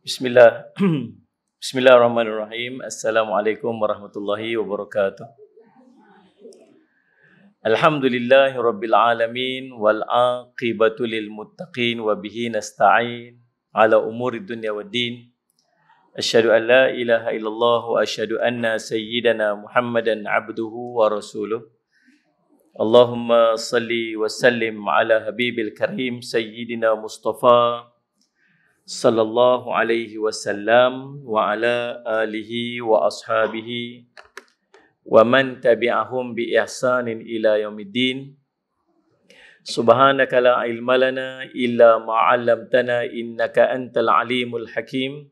Bismillah. Bismillahirrahmanirrahim. Assalamualaikum warahmatullahi wabarakatuh. Alhamdulillahi rabbil alamin wal aqibatu lil muttaqin wa bihi nasta'in ala umuri dunya waddin. Asyhadu an la ilaha illallah wa asyhadu anna sayyidana Muhammadan abduhu wa rasuluh. Allahumma salli wa sallim ala habibil karim sayyidina Mustafa sallallahu alaihi wasallam wa ala alihi wa ashabihi wa man tabi'ahum bi ihsanin ila yaumiddin. Subhanaka la ilma lana illa ma 'allamtana innaka antal alimul hakim.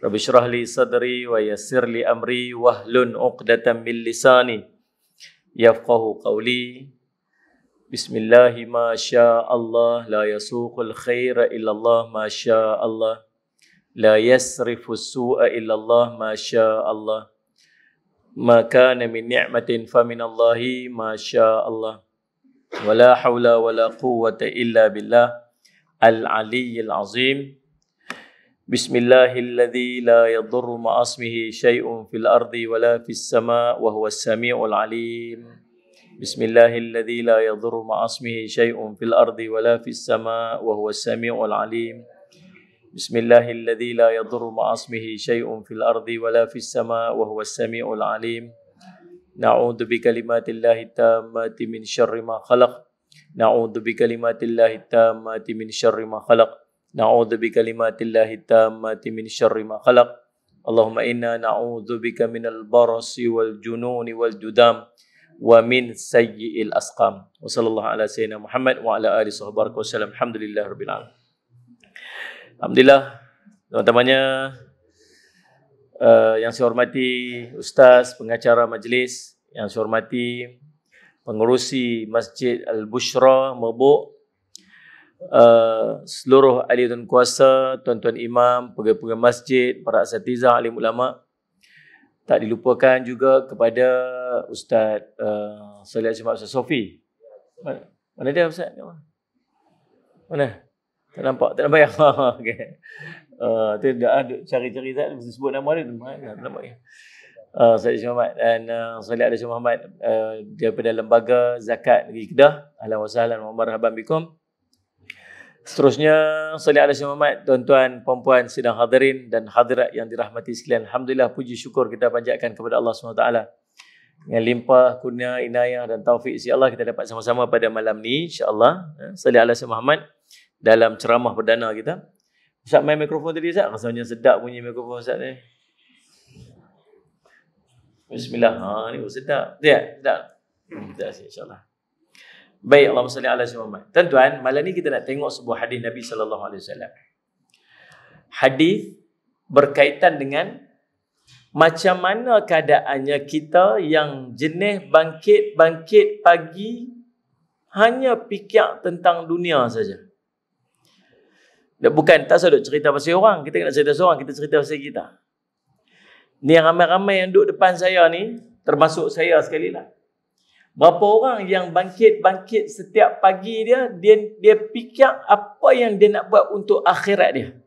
Rabbi shrah li sadri wa yassir li amri wahlun 'uqdatam min lisani yafqahu qawli. Bismillahi ma sya Allah la yasuqul khaira illallah ma sya Allah la yasrifu su'a illallah ma sya Allah ma kana min ni'matin fa min Allahi ma sya Allah wa la hawla wa la quwwata illa billah al-aliyyil azim. Bismillahilladzi la yadurru ma'asmihi syai'un fil ardi wa la fis sama' wa huwas sami'ul alim. Bismillahilladzi la yadurru ma'asmihi syai'un fil ardi wa la fis sama' wa huwas sami'ul alim. Bismillahilladzi la yadurru ma'asmihi syai'un fil ardi wa la fis sama' wa huwas sami'ul alim. Na'udzu bikalimatillahi tammati min syarri ma khalaq. Na'udzu bikalimatillahi tammati min syarri ma khalaq. Na'udzu bikalimatillahi tammati min syarri ma khalaq. Allahumma inna na'udzu bika minal barasi wal jununi wal judam wa min sayyi'il asqam. Wa sallallahu ala sayyidina Muhammad wa ala alihi sahbihi wasallam. Alhamdulillah rabbil alamin. Alhamdulillah, teman-temannya yang saya hormati ustaz, pengacara majlis, yang saya hormati pengurusi Masjid Al-Bushra Merbuk, seluruh ahli dan kuasa, tuan-tuan imam, pegawai masjid, para asatizah, alim ulama. Tak dilupakan juga kepada Ustaz Salih Azimah Ustaz Sofi. Mana dia Ustaz? Mana? Tak nampak yang. Okay. Tu dah ada cari-cari Ustaz, mesti sebut nama dia. Tak nampak ya. Salih Azimah Muhammad dan Salih Azimah Muhammad daripada Lembaga Zakat Negeri Kedah. Ahlan wa sahlan wa marhaban bikum. Seterusnya, Salih ala Sayyidina Muhammad, tuan-tuan, puan-puan, sidang hadirin dan hadirat yang dirahmati sekalian. Alhamdulillah, puji syukur kita panjatkan kepada Allah SWT. Dengan limpah, kurnia, inayah dan taufik si Allah, kita dapat sama-sama pada malam ni, insyaAllah. Salih ala Sayyidina Muhammad dalam ceramah perdana kita. Ustaz main mikrofon tadi, Ustaz? Rasanya sedap bunyi mikrofon Ustaz ni. Bismillah. Ni sedap. Sedap. Sedap, insyaAllah. Baik, Allahumma salli ala sayyidina Muhammad. Tuan-tuan, malam ni kita nak tengok sebuah hadis Nabi sallallahu alaihi wasallam. Hadis berkaitan dengan macam mana keadaannya kita yang jenis bangkit pagi hanya fikir tentang dunia saja. Bukan, tak usah duk cerita pasal orang, kita nak cerita seorang, kita cerita pasal kita. Ni yang ramai-ramai yang duduk depan saya ni, termasuk saya sekali lah. Berapa orang yang bangkit setiap pagi dia fikir apa yang dia nak buat untuk akhirat dia.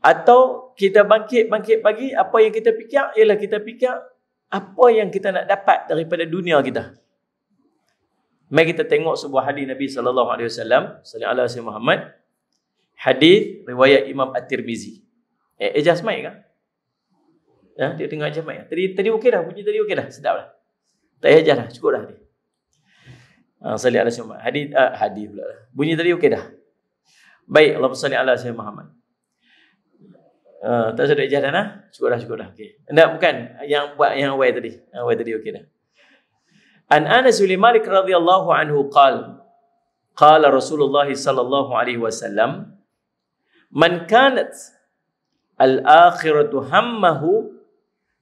Atau kita bangkit pagi, apa yang kita fikir ialah kita fikir apa yang kita nak dapat daripada dunia kita. Mari kita tengok sebuah hadis Nabi sallallahu alaihi wasallam, sallallahu alaihi wasallam Muhammad. Hadis riwayat Imam At-Tirmizi. Ejaz mic kan? Ya, dia tengok aja mic. Tadi okey dah, bunyi tadi okey dah, sedap dah. Tak payah ajar dah, cukup dah tadi. Salli ala sayyidina Muhammad. Hadis pula dah. Bunyi tadi okey dah. Baik, Allahumma salli ala sayyidina Muhammad. Tak usah ajar dah nah. Cukup dah. Okey. Enggak, bukan yang buat yang awal tadi. Yang awal tadi okey dah. An Anas bin Malik radhiyallahu anhu qala Rasulullah sallallahu alaihi wasallam, man kanat al-akhiratu hammahu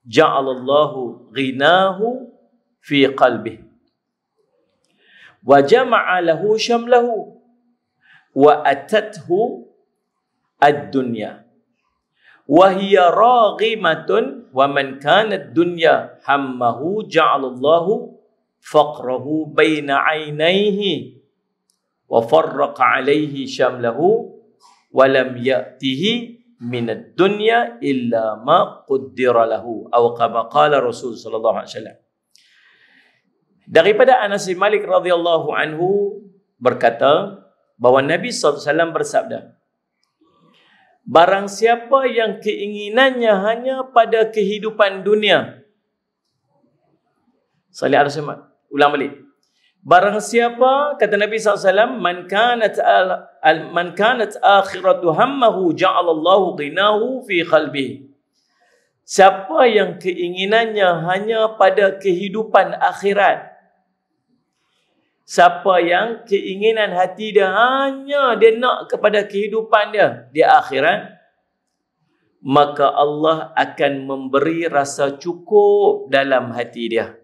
ja'alallahu ghinahu fi qalbih wa jama'a lahu syamlahu wa atathu ad-dunya wa hiya raghimatun wa man kana ad-dunya hammahu ja'alallahu faqrahu baina 'ainayhi wa farraqa 'alayhi syamlahu walam ya'tihi minad dunya illa ma qaddara lahu atau kama qala Rasul sallallahu alaihi wasallam. Daripada Anas bin Malik radhiyallahu anhu berkata bahawa Nabi SAW bersabda, barang siapa yang keinginannya hanya pada kehidupan dunia. Salih alaihi wasallam. Ulang balik. Barang siapa, kata Nabi SAW, man kanat akhiratu hammahu ja'alallahu ghinahu fi qalbihi. Siapa yang keinginannya hanya pada kehidupan akhirat, siapa yang keinginan hati dia hanya dia nak kepada kehidupan dia di akhirat, maka Allah akan memberi rasa cukup dalam hati dia.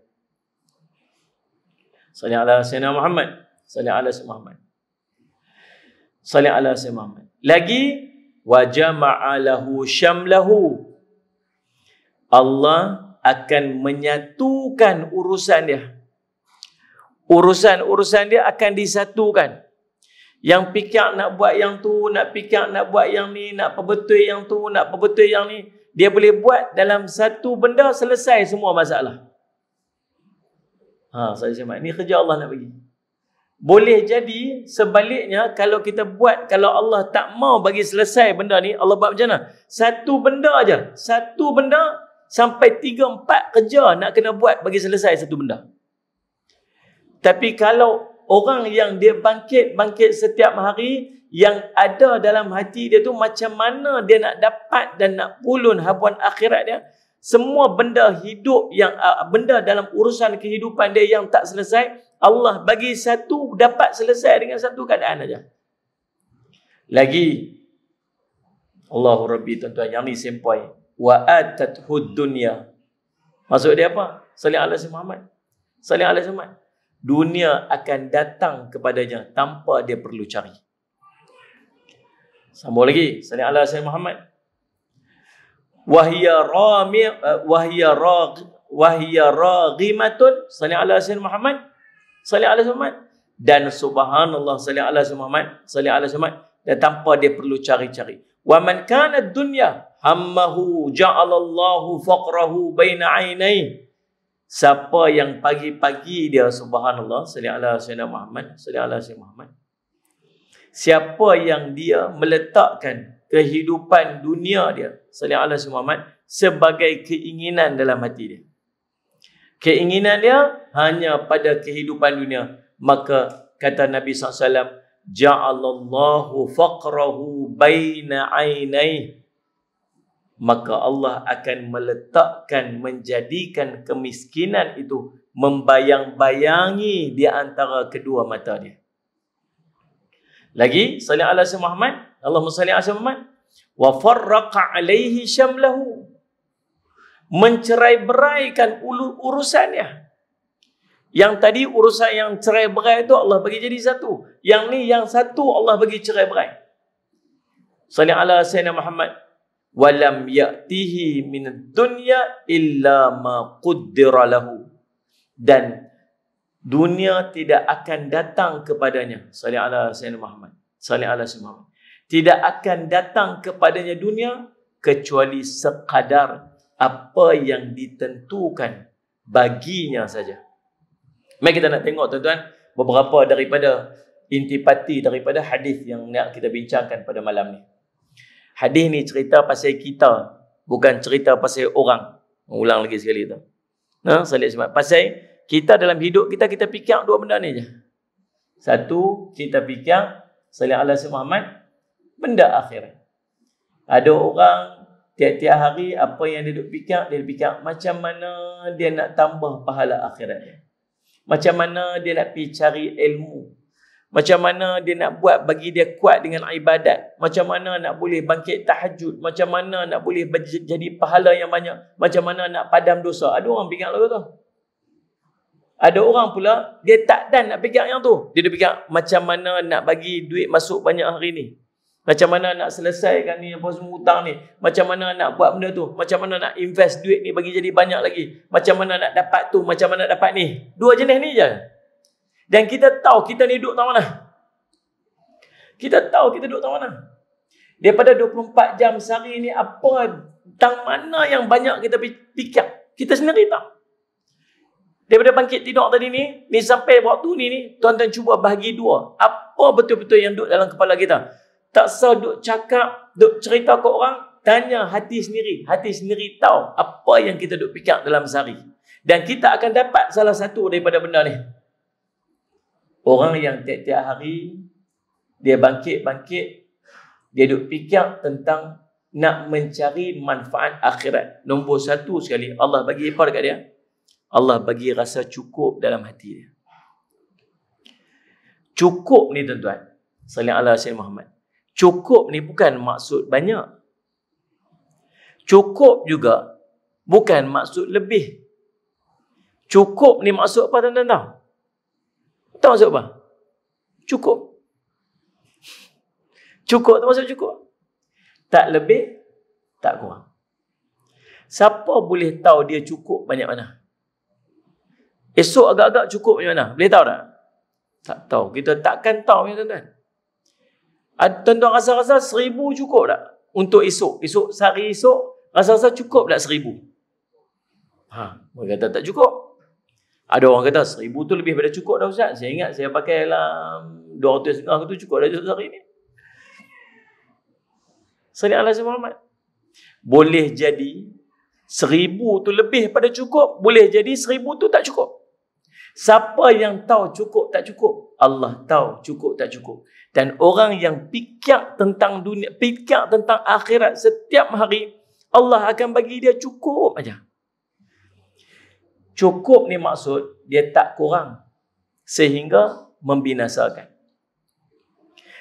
Salli ala Sayyidina Muhammad. Salli ala Sayyidina Muhammad. Salli ala Sayyidina Muhammad. Lagi, wa jama'a lahu syamlahu. Allah akan menyatukan urusan dia. Urusan-urusan dia akan disatukan. Yang fikir nak buat yang tu, nak fikir nak buat yang ni, nak perbetul yang tu, nak perbetul yang ni, dia boleh buat dalam satu benda, selesai semua masalah. Saya cakap, ni kerja Allah nak bagi. Boleh jadi sebaliknya, kalau kita buat, kalau Allah tak mau bagi selesai benda ni, Allah buat macam mana? Satu benda aja, satu benda sampai 3-4 kerja nak kena buat bagi selesai satu benda. Tapi kalau orang yang dia bangkit setiap hari, yang ada dalam hati dia tu macam mana dia nak dapat dan nak pulun habuan akhirat dia, semua benda hidup yang benda dalam urusan kehidupan dia yang tak selesai, Allah bagi satu dapat selesai dengan satu keadaan aja. Lagi, Allahu Rabbi, tuan-tuan, yang ni sempoi. Wa atathud dunya. Maksud dia apa? Salli ala Sayyidina Muhammad. Salli ala Sayyidina Muhammad. Dunia akan datang kepadanya tanpa dia perlu cari. Sambung lagi. Salli ala Sayyidina Muhammad. Wahiyya raghimatun. Salli ala Sayyidina Muhammad. Salli ala Sayyidina Muhammad. Dan subhanallah, salli ala Sayyidina Muhammad. Salli ala Sayyidina Muhammad. Dan tanpa dia perlu cari-cari. Wa man kana dunya hammahu ja'alallahu faqrahu baina 'ainai. Siapa yang pagi-pagi dia subhanallah, salli ala Sayyidina Muhammad, salli ala Sayyidina Muhammad. Siapa yang dia meletakkan kehidupan dunia dia, salli ala Sayyidina Muhammad, sebagai keinginan dalam hati dia. Keinginan dia hanya pada kehidupan dunia, maka kata Nabi SAW, ja'alallahu faqrahu baina 'ainai. Maka Allah akan meletakkan, menjadikan kemiskinan itu membayang-bayangi di antara kedua mata dia. Lagi, salli ala Sayyidina Muhammad, Allahumma salli ala Sayyidina Muhammad, wa farraqa alaihi syamlahu. Mencerai-beraikan urusannya. Yang tadi urusan yang cerai-berai itu Allah bagi jadi satu. Yang ni yang satu Allah bagi cerai-berai. Salli ala Sayyidina Muhammad. Walam ya'tihi minad dunya illa ma qaddara lahu. Dan dunia tidak akan datang kepadanya. Salli ala Sayyidina Muhammad. Salli ala Sayyidina Muhammad. Tidak akan datang kepadanya dunia kecuali sekadar apa yang ditentukan baginya saja. Mari kita nak tengok, tuan-tuan, beberapa daripada intipati daripada hadis yang nak kita bincangkan pada malam ni. Hadis ni cerita pasal kita, bukan cerita pasal orang. Ulang lagi sekali tu. Salih semat. Pasal kita dalam hidup kita, kita fikir dua benda ni je. Satu, kita fikir salih ala Sayyidina Muhammad, benda akhirat. Ada orang tiap-tiap hari apa yang dia duk fikir, dia fikir macam mana dia nak tambah pahala akhirat dia. Macam mana dia nak pergi cari ilmu. Macam mana dia nak buat bagi dia kuat dengan ibadat. Macam mana nak boleh bangkit tahajud. Macam mana nak boleh jadi pahala yang banyak. Macam mana nak padam dosa. Ada orang fikir lagu tu. Ada orang pula, dia tak dan nak fikir yang tu. Dia fikir macam mana nak bagi duit masuk banyak hari ni. Macam mana nak selesaikan ni apa semua hutang ni. Macam mana nak buat benda tu. Macam mana nak invest duit ni bagi jadi banyak lagi. Macam mana nak dapat tu. Macam mana nak dapat ni. Dua jenis ni je. Dan kita tahu kita ni duduk tak mana. Kita tahu kita duduk tak mana. Daripada 24 jam sehari ni, apa tentang mana yang banyak kita fikir? Kita sendiri tahu. Daripada bangkit tidur tadi ni sampai waktu ni, tuan-tuan cuba bahagi dua. Apa betul-betul yang duduk dalam kepala kita? Tak sah duk cakap, duk cerita ke orang, tanya hati sendiri. Hati sendiri tahu apa yang kita duk fikir dalam sehari. Dan kita akan dapat salah satu daripada benda ni. Orang yang tiap-tiap hari, dia bangkit-bangkit, dia duk fikir tentang nak mencari manfaat akhirat. Nombor satu sekali, Allah bagi apa dekat dia? Allah bagi rasa cukup dalam hati dia. Cukup ni tuan-tuan, sallallahu alaihi wasallam Muhammad. Cukup ni bukan maksud banyak. Cukup juga bukan maksud lebih. Cukup ni maksud apa tuan-tuan tahu? Tahu maksud apa? Cukup. Cukup tu maksud cukup. Tak lebih, tak kurang. Siapa boleh tahu dia cukup banyak mana? Esok agak-agak cukup banyak mana? Boleh tahu tak? Tak tahu. Kita takkan tahu ya tuan-tuan. Tuan-tuan rasa-rasa 1000 cukup tak? Untuk esok. Sehari esok, rasa-rasa cukup tak 1000? Mereka kata tak cukup. Ada orang kata 1000 tu lebih pada cukup dah Ustaz. Saya ingat saya pakai dalam 250 tu cukup dah sehari ni. Sallallahu alaihi Muhammad. Boleh jadi 1000 tu lebih pada cukup. Boleh jadi 1000 tu tak cukup. Siapa yang tahu cukup tak cukup? Allah tahu cukup tak cukup. Dan orang yang fikir tentang dunia, fikir tentang akhirat setiap hari, Allah akan bagi dia cukup aja. Cukup ni maksud dia tak kurang sehingga membinasakan.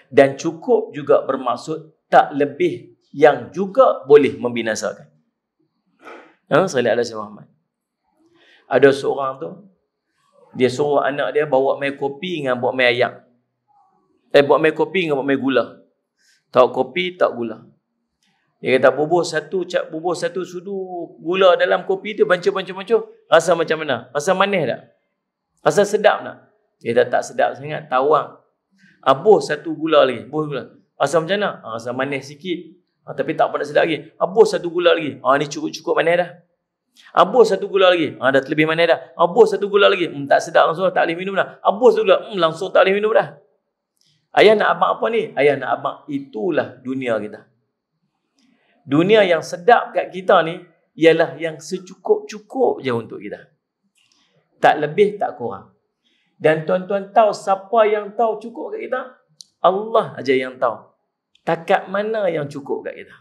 Dan cukup juga bermaksud tak lebih yang juga boleh membinasakan. Sallallahu alaihi Muhammad. Ada seorang tu, dia suruh anak dia bawa mai kopi dengan bawa mai ayam. Bawa mai kopi dengan bawa mai gula. Tak kopi, tak gula. Dia kata bubuh satu sudu gula dalam kopi tu, bancuh. Rasa macam mana? Rasa manis tak? Rasa sedap tak? Dia kata tak sedap sangat, tawang. Buh satu gula lagi, buh gula. Rasa macam mana? Rasa manis sikit. Tapi tak apa nak sedap lagi. Buh satu gula lagi. Ni cukup manis dah. Buh satu gula lagi. Dah terlebih manis dah. Buh satu gula lagi. Tak sedap langsung, tak boleh minum dah. Buh satu gula. Langsung tak boleh minum dah. Ayah nak abang apa ni? Ayah nak abang, itulah dunia kita. Dunia yang sedap kat kita ni ialah yang secukup-cukup je untuk kita. Tak lebih, tak kurang. Dan tuan-tuan tahu siapa yang tahu cukup kat kita? Allah aja yang tahu. Takat mana yang cukup kat kita.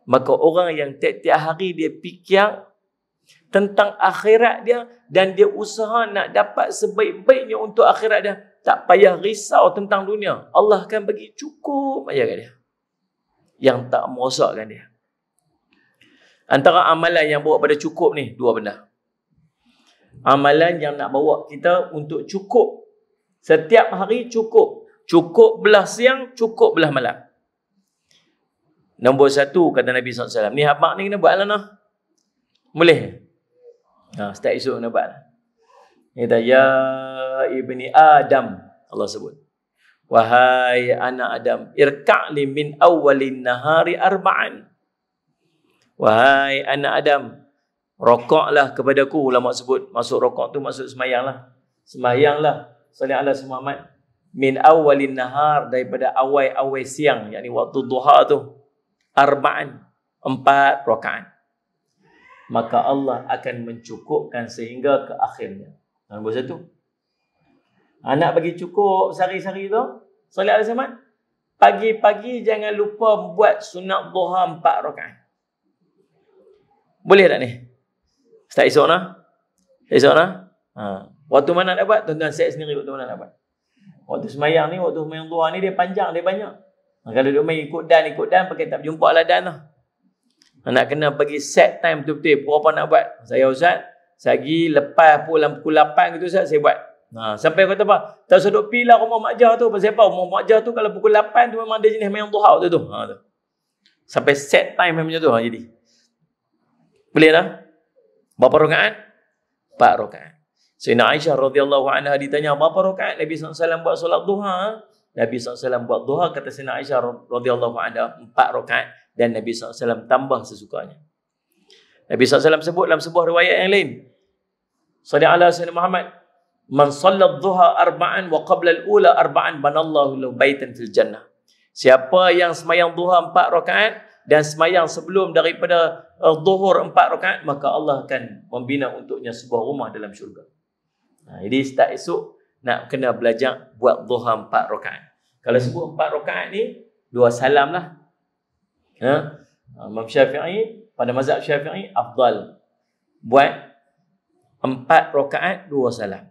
Maka orang yang tiap-tiap hari dia fikir tentang akhirat dia dan dia usaha nak dapat sebaik-baiknya untuk akhirat dia, tak payah risau tentang dunia. Allah akan bagi cukup aja kat dia. Yang tak merosakkan dia. Antara amalan yang bawa pada cukup ni, dua benda. Amalan yang nak bawa kita untuk cukup. Setiap hari cukup. Cukup belah siang, cukup belah malam. Nombor satu, kata Nabi SAW. Ni abang ni kena buat lah noh. Boleh? Setiap esok kena buat lah. Dia kata, ya ibni Adam. Allah sebut. Wahai anak Adam, irka'li min awalin nahari arba'an. Wahai anak Adam, rokoklah kepadaku. Ulama sebut, masuk rokok tu maksud semayang lah. Semayang lah. Sallallahu alaihi Muhammad. Min awalin nahar, daripada awal-awal siang, yakni waktu duha tu. Arba'an, 4 rakaat. Maka Allah akan mencukupkan sehingga ke akhirnya. Nombor satu. Anak bagi cukup sehari-hari tu, sallallahu alaihi wasallam, pagi-pagi jangan lupa buat sunat duha 4 rakaat. Boleh tak ni? Start esok nah? Esok nah? Waktu mana nak buat? Tuan-tuan set sendiri waktu mana nak buat. Waktu semayang ni, waktu semayang duha ni dia panjang, dia banyak. Kalau dia main ikut dan, pakai tak berjumpa lah dan lah. Nak kena bagi set time betul-betul. Berapa nak buat? Saya Ustaz, sehari lepas pukul 8 gitu Ustaz, saya buat. Sampai kata apa? Tak usah duk pergi lah rumah Mak Jah tu. Pasal apa? Rumah Mak Jah tu kalau pukul 8 tu memang dia jenis main duha tu. Sampai set time macam tu. Jadi boleh tak? Berapa rakaat? 4 rakaat. Sayyidina Aisyah radhiyallahu anha ditanya, berapa rakaat Nabi SAW buat solat duha? Nabi SAW buat duha, kata Sayyidina Aisyah radhiyallahu anha 4 rakaat dan Nabi SAW tambah sesukanya. Nabi SAW sebut dalam sebuah riwayat yang lain, Salli ala Sayyidina Muhammad, man sallat duha arba'an wa qabla al-ula arba'an banallahu lahu baitan fil jannah. Siapa yang semayang duha 4 rakaat dan semayang sebelum daripada zuhur 4 rakaat, maka Allah akan membina untuknya sebuah rumah dalam syurga. Jadi start esok nak kena belajar buat duha 4 rakaat. Kalau sebut 4 rakaat ni 2 salam lah. Imam Syafi'i, pada mazhab Syafi'i, afdal buat 4 rakaat 2 salam.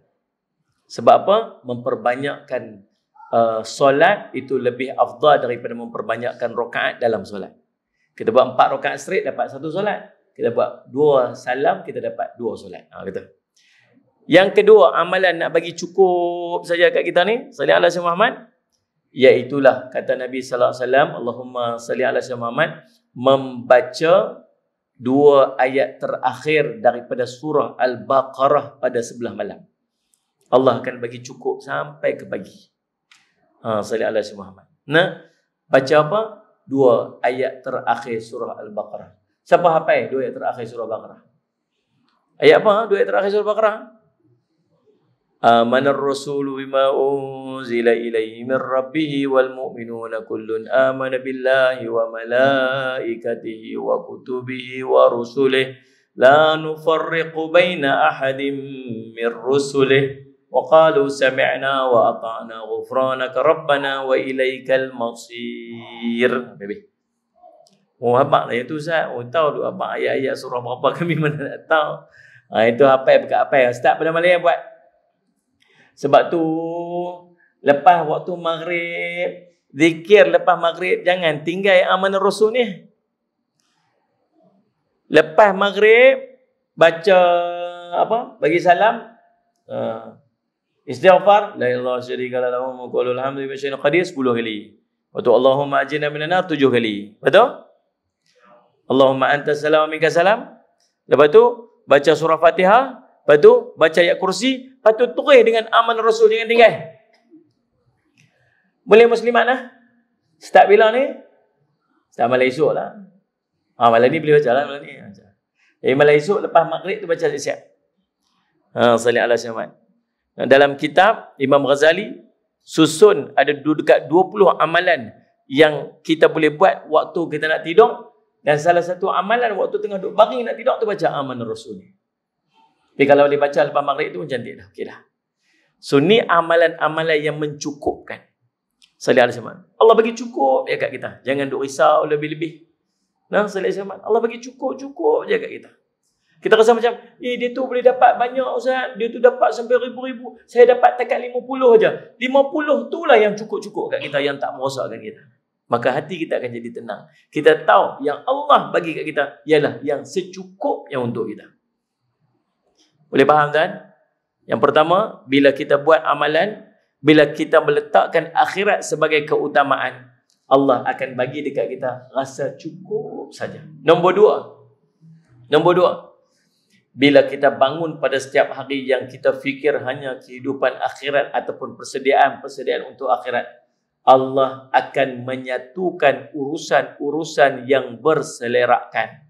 Sebab apa? Memperbanyakkan solat itu lebih afdal daripada memperbanyakkan rakaat dalam solat. Kita buat 4 rakaat straight dapat 1 solat. Kita buat 2 salam kita dapat 2 solat. Kata. Yang kedua, amalan nak bagi cukup saja kat kita ni, salli ala Sayyidina Muhammad, iaitulah kata Nabi sallallahu alaihi wasallam, Allahumma salli ala Sayyidina Muhammad, membaca 2 ayat terakhir daripada surah Al-Baqarah pada sebelah malam. Allah akan bagi cukup sampai ke pagi. Salli ala Sayyidina Muhammad. Nah, baca apa? 2 ayat terakhir surah Al-Baqarah. Siapa hafal 2 ayat terakhir surah Al-Baqarah? Ayat apa? 2 ayat terakhir surah Al-Baqarah. Amanar rasulu bima unzila ilaihi min rabbih wal mu'minuna kullun amana billahi wa malaikatihi wa kutubihi wa rusulihi la nufarriqu baina ahadin min rusulihi wa qalu sami'na wa ata'na ghufranaka rabbana wa ilaikal masir. Habaq lah itu Ustaz. Tahu tu habaq ayat-ayat surah berapa, kami mana nak tahu. Itu hafal bekat hafal. Start pada malam yang buat. Sebab tu lepas waktu maghrib, zikir lepas maghrib, jangan tinggal amanah Rasul ni. Lepas maghrib baca apa? Bagi salam, istighfar, la ilaha syarika lahu wa qulul hamdu wa syai'un qadir 10 kali. Waktu Allahumma ajirna minan nar 7 kali. Betul? Allahumma antas salam wa minkas salam. Lepas tu baca surah Fatihah, lepas tu baca ayat kursi, lepas tu tulis dengan aman Rasul, jangan tinggal. Boleh muslimat lah. Start bila ni? Start malam esok lah. Malam ni boleh baca lah malam ni. Jadi malam esok lepas maghrib tu baca siap. Salli ala Muhammad. Dalam kitab Imam Ghazali susun ada dekat 20 amalan yang kita boleh buat waktu kita nak tidur, dan salah satu amalan waktu tengah duduk baring nak tidur tu baca aman Rasul ni. Tapi kalau boleh baca lepas maghrib tu cantik dah. Okey dah. So ni amalan-amalan yang mencukupkan. Salli alaihi wasallam. Allah bagi cukup je kat kita. Jangan duk risau lebih-lebih. Nah, salli alaihi wasallam. Allah bagi cukup je kat kita. Kita rasa macam, dia tu boleh dapat banyak Ustaz. Dia tu dapat sampai ribu-ribu. Saya dapat takat 50 aja. 50 tu lah yang cukup-cukup kat kita, yang tak merosakkan kita. Maka hati kita akan jadi tenang. Kita tahu yang Allah bagi kat kita ialah yang secukupnya untuk kita. Boleh faham kan? Yang pertama, bila kita buat amalan, bila kita meletakkan akhirat sebagai keutamaan, Allah akan bagi dekat kita rasa cukup saja. Nombor dua, bila kita bangun pada setiap hari yang kita fikir hanya kehidupan akhirat ataupun persediaan untuk akhirat, Allah akan menyatukan urusan-urusan yang berselerakkan.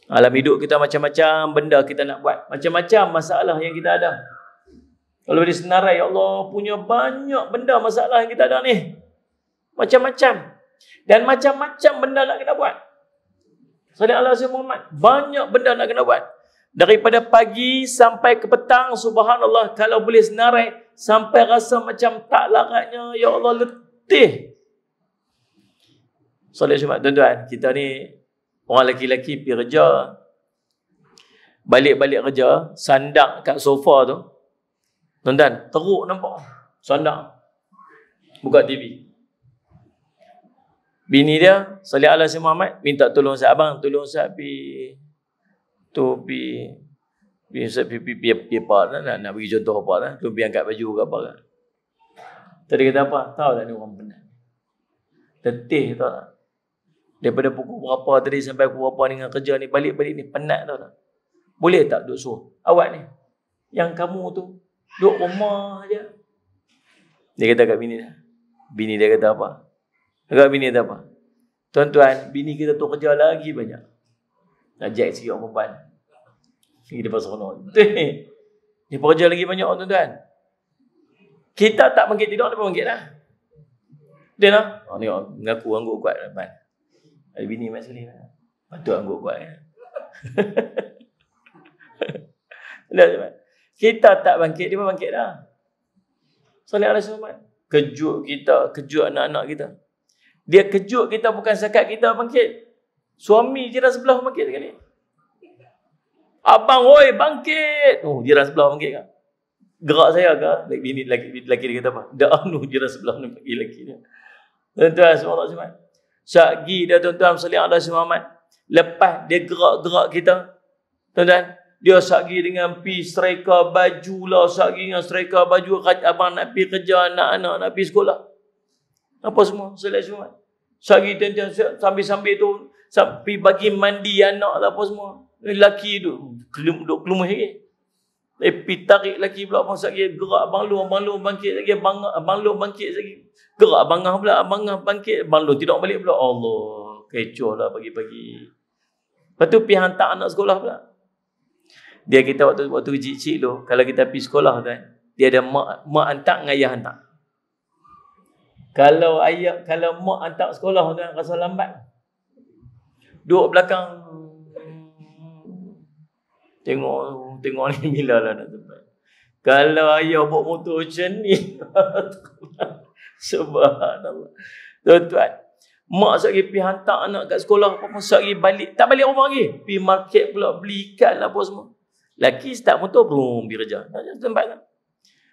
Alam hidup kita macam-macam benda kita nak buat. Macam-macam masalah yang kita ada. Kalau boleh senarai, ya Allah punya banyak benda masalah yang kita ada ni. Macam-macam. Dan macam-macam benda nak kena buat. Sallallahu alaihi Muhammad. Banyak benda nak kena buat. Daripada pagi sampai ke petang, subhanallah, kalau boleh senarai, sampai rasa macam tak laratnya, ya Allah letih. Sallallahu alaihi Muhammad. Tuan-tuan, kita ni orang lelaki-lelaki pergi kerja, balik-balik kerja, sandak kat sofa tu, tuan-tuan, teruk nampak, sandak, buka TV. Bini dia, Salih ala Sayyidina Muhammad, minta tolong Ustaz, abang, tolong Ustaz pergi apa, nak bagi contoh apa lah, tu pergi angkat baju ke apa kan. Tadi kata apa? Tahu tak ni orang penat. Letih tahu tak? Daripada pukul berapa tadi sampai pukul berapa dengan kerja ni, balik-balik ni penat tahu tak? Boleh tak duduk suruh awak ni, yang kamu tu duduk rumah je. Dia kata kat bini dia, Bini dia kata apa? Agak bini kata apa? Tuan-tuan, bini kita tu kerja lagi banyak. Nak jack sikit orang perempuan. Kita pasal konon. Dia kerja lagi banyak tuan-tuan. Kita tak bangkit tidur, dia pun bangkit lah. Dia lah. Oh, ni mengaku angguk kuat depan. Ada bini mat sekali lah. Patut angguk kuat kan. Kita tak bangkit, dia pun bangkit dah. Salih alaihi wasallam. Kejut kita, kejut anak-anak kita. Dia kejut kita bukan sekat kita bangkit. Suami jiran sebelah bangkit sekali. Abang, oi, bangkit. Oh, jiran sebelah bangkit kan. Gerak saya ke? Bini lelaki dia kata apa? Dah anu jiran sebelah ni panggil lelaki dia. Tuan-tuan semua tak sempat. Sagi dia tuan-tuan salih alaihi Muhammad. Lepas dia gerak-gerak kita. Tuan-tuan, dia sagi dengan pi striker baju lah, sagi dengan striker baju abang nak pi kerja, anak-anak nak pi sekolah. Apa semua? Salih Muhammad. Sagi tuan-tuan sambil-sambil tu sampai bagi mandi anak lah apa semua. Lelaki tu duk kelumah lagi. Lepi tarik lelaki pula abang sagi gerak abang lu bangkit lagi, abang lu bangkit lagi. Gerak abangah pula, abangah bangkit, abang lu tidak balik pula. Allah, kecoh lah pagi-pagi. Lepas tu pergi hantar anak sekolah pula. Dia kita waktu kecil-kecil tu, kalau kita pergi sekolah kan, dia ada mak hantar dengan ayah hantar. Kalau mak hantar sekolah tu rasa lambat. Duduk belakang. Tengok ni bila lah nak sampai. Kalau ayah bawa motor macam ni. Subhanallah. Tuan-tuan, mak sekali pergi hantar anak kat sekolah, apa sekali balik, tak balik rumah lagi. Pergi market pula, beli ikan lah apa semua. Laki start motor, belum pergi kerja. Tempat kan.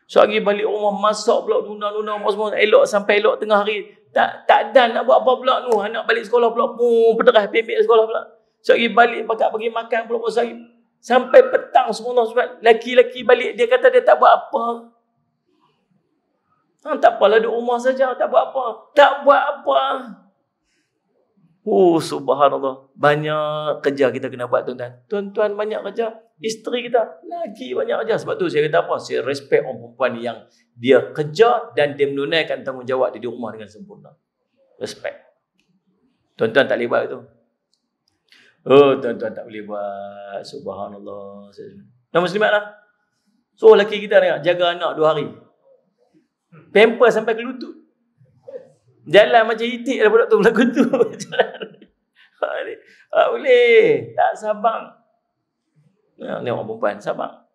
Sekali balik rumah, masak pula, nuna-nuna apa semua. Elok sampai elok tengah hari. Tak dan nak buat apa pula tu. Anak balik sekolah pula, pederah pepek sekolah pula. Sekali balik, pakat pergi makan pula, sekali. Sampai petang semua sebab laki-laki balik, dia kata dia tak buat apa. Tak apalah duduk rumah saja, tak buat apa. Tak buat apa. Oh, subhanallah. Banyak kerja kita kena buat tuan-tuan. Tuan-tuan banyak kerja. Isteri kita lagi banyak kerja. Sebab tu saya kata apa? Saya respect orang perempuan yang dia kerja dan dia menunaikan tanggungjawab dia di rumah dengan sempurna. Respect. Tuan-tuan tak boleh buat itu. Oh, tuan-tuan tak boleh buat. Subhanallah. Dan muslimat lah. So, lelaki kita tengok, jaga anak 2 hari. Pamper sampai ke lutut. Jalan macam itik dah budak tu berlaku tu. Tak boleh. Tak sabar. Ni orang perempuan sabar.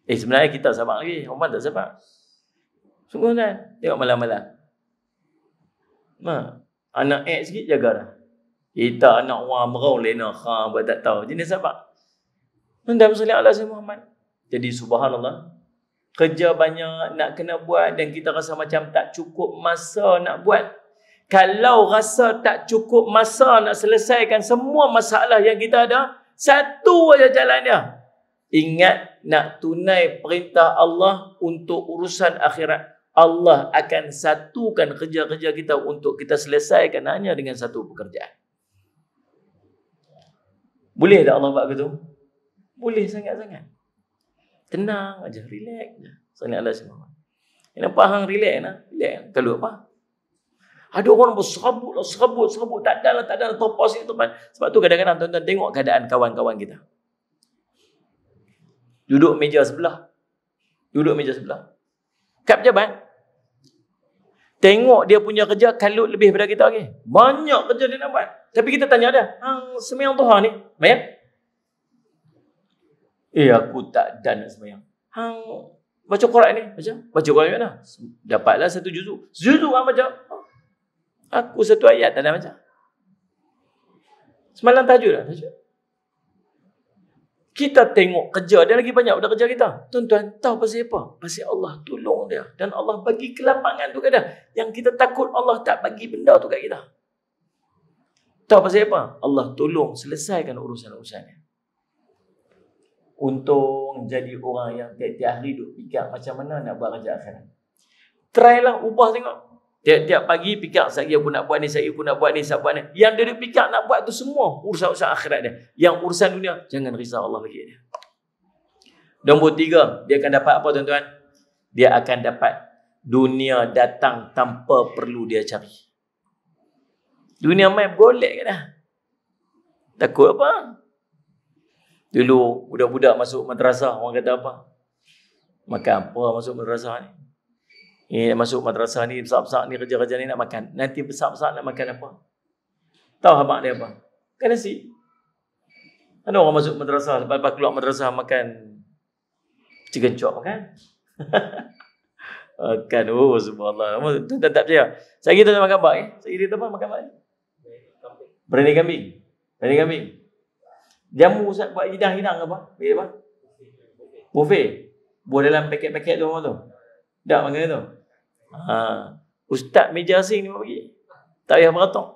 Sebenarnya kita sabar lagi. Orang tak sabar. Sungguh kan? Tengok malam-malam. Anak sikit jaga dah. Kita anak orang merau lena buat tak tahu. Jenis sabar. Dan sallallahu alaihi Muhammad. Jadi subhanallah. Kerja banyak nak kena buat dan kita rasa macam tak cukup masa nak buat. Kalau rasa tak cukup masa nak selesaikan semua masalah yang kita ada, satu aja jalan dia. Ingat nak tunai perintah Allah untuk urusan akhirat. Allah akan satukan kerja-kerja kita untuk kita selesaikan hanya dengan satu pekerjaan. Boleh tak Allah buat begitu? Boleh sangat-sangat. Tenang aja, relax aja. Sallallahu alaihi wasallam. Nampak hang relax nah? Relax. Kalau apa? Ada orang berserabut, tak ada topas itu teman. Sebab tu kadang-kadang tuan-tuan tengok keadaan kawan-kawan kita. Duduk meja sebelah. Kat pejabat. Tengok dia punya kerja kalut lebih daripada kita lagi. Banyak kerja dia nak buat. Tapi kita tanya dia, hang sembahyang duha ni, bayang? Aku tak dan nak sembahyang. Hang baca Quran ni, baca Quran mana? Dapatlah 1 juzuk. Juzuk hang baca. Aku 1 ayat tak ada baca. Semalam tahajud dah, tahajud. Kita tengok kerja dia lagi banyak daripada kerja kita. Tuan-tuan, tahu pasal apa? Pasal Allah tolong dia. Dan Allah bagi kelapangan tu kat dia. Yang kita takut Allah tak bagi benda tu kat kita. Tahu pasal apa? Allah tolong selesaikan urusan-urusannya. Untung jadi orang yang tiap-tiap hari duk fikir macam mana nak buat kerja akhirat. Try lah ubah tengok. Tiap-tiap pagi fikir, sekali aku nak buat ni, sekali aku nak buat ni, saya buat ni. Yang dia fikir nak buat tu semua urusan-urusan akhirat dia. Yang urusan dunia, jangan risau Allah bagi dia. Nombor 3, dia akan dapat apa tuan-tuan? Dia akan dapat Dunia datang tanpa perlu dia cari. Dunia main golek ke dah. Takut apa? Dulu budak-budak masuk madrasah, orang kata apa? Makan apa masuk madrasah ni? Masuk madrasah ni, besar-besar ni, kerja-kerja ni nak makan. Nanti besar-besar nak makan apa? Tahu habaq dia apa? Makan nasi. Ada orang masuk madrasah, lepas keluar madrasah makan chicken chop makan. Makan, oh subhanallah. Tuan tak percaya. Saya kira makan bak Saya kira apa makan bak Berani kambing. Berani kambing. Jamu Ustaz buat hidang-hidang apa? Bagi apa? Buffet. Buat dalam paket-paket tu tu. Tak makan tu. Ustaz meja asing ni bagi. Tak payah beratok.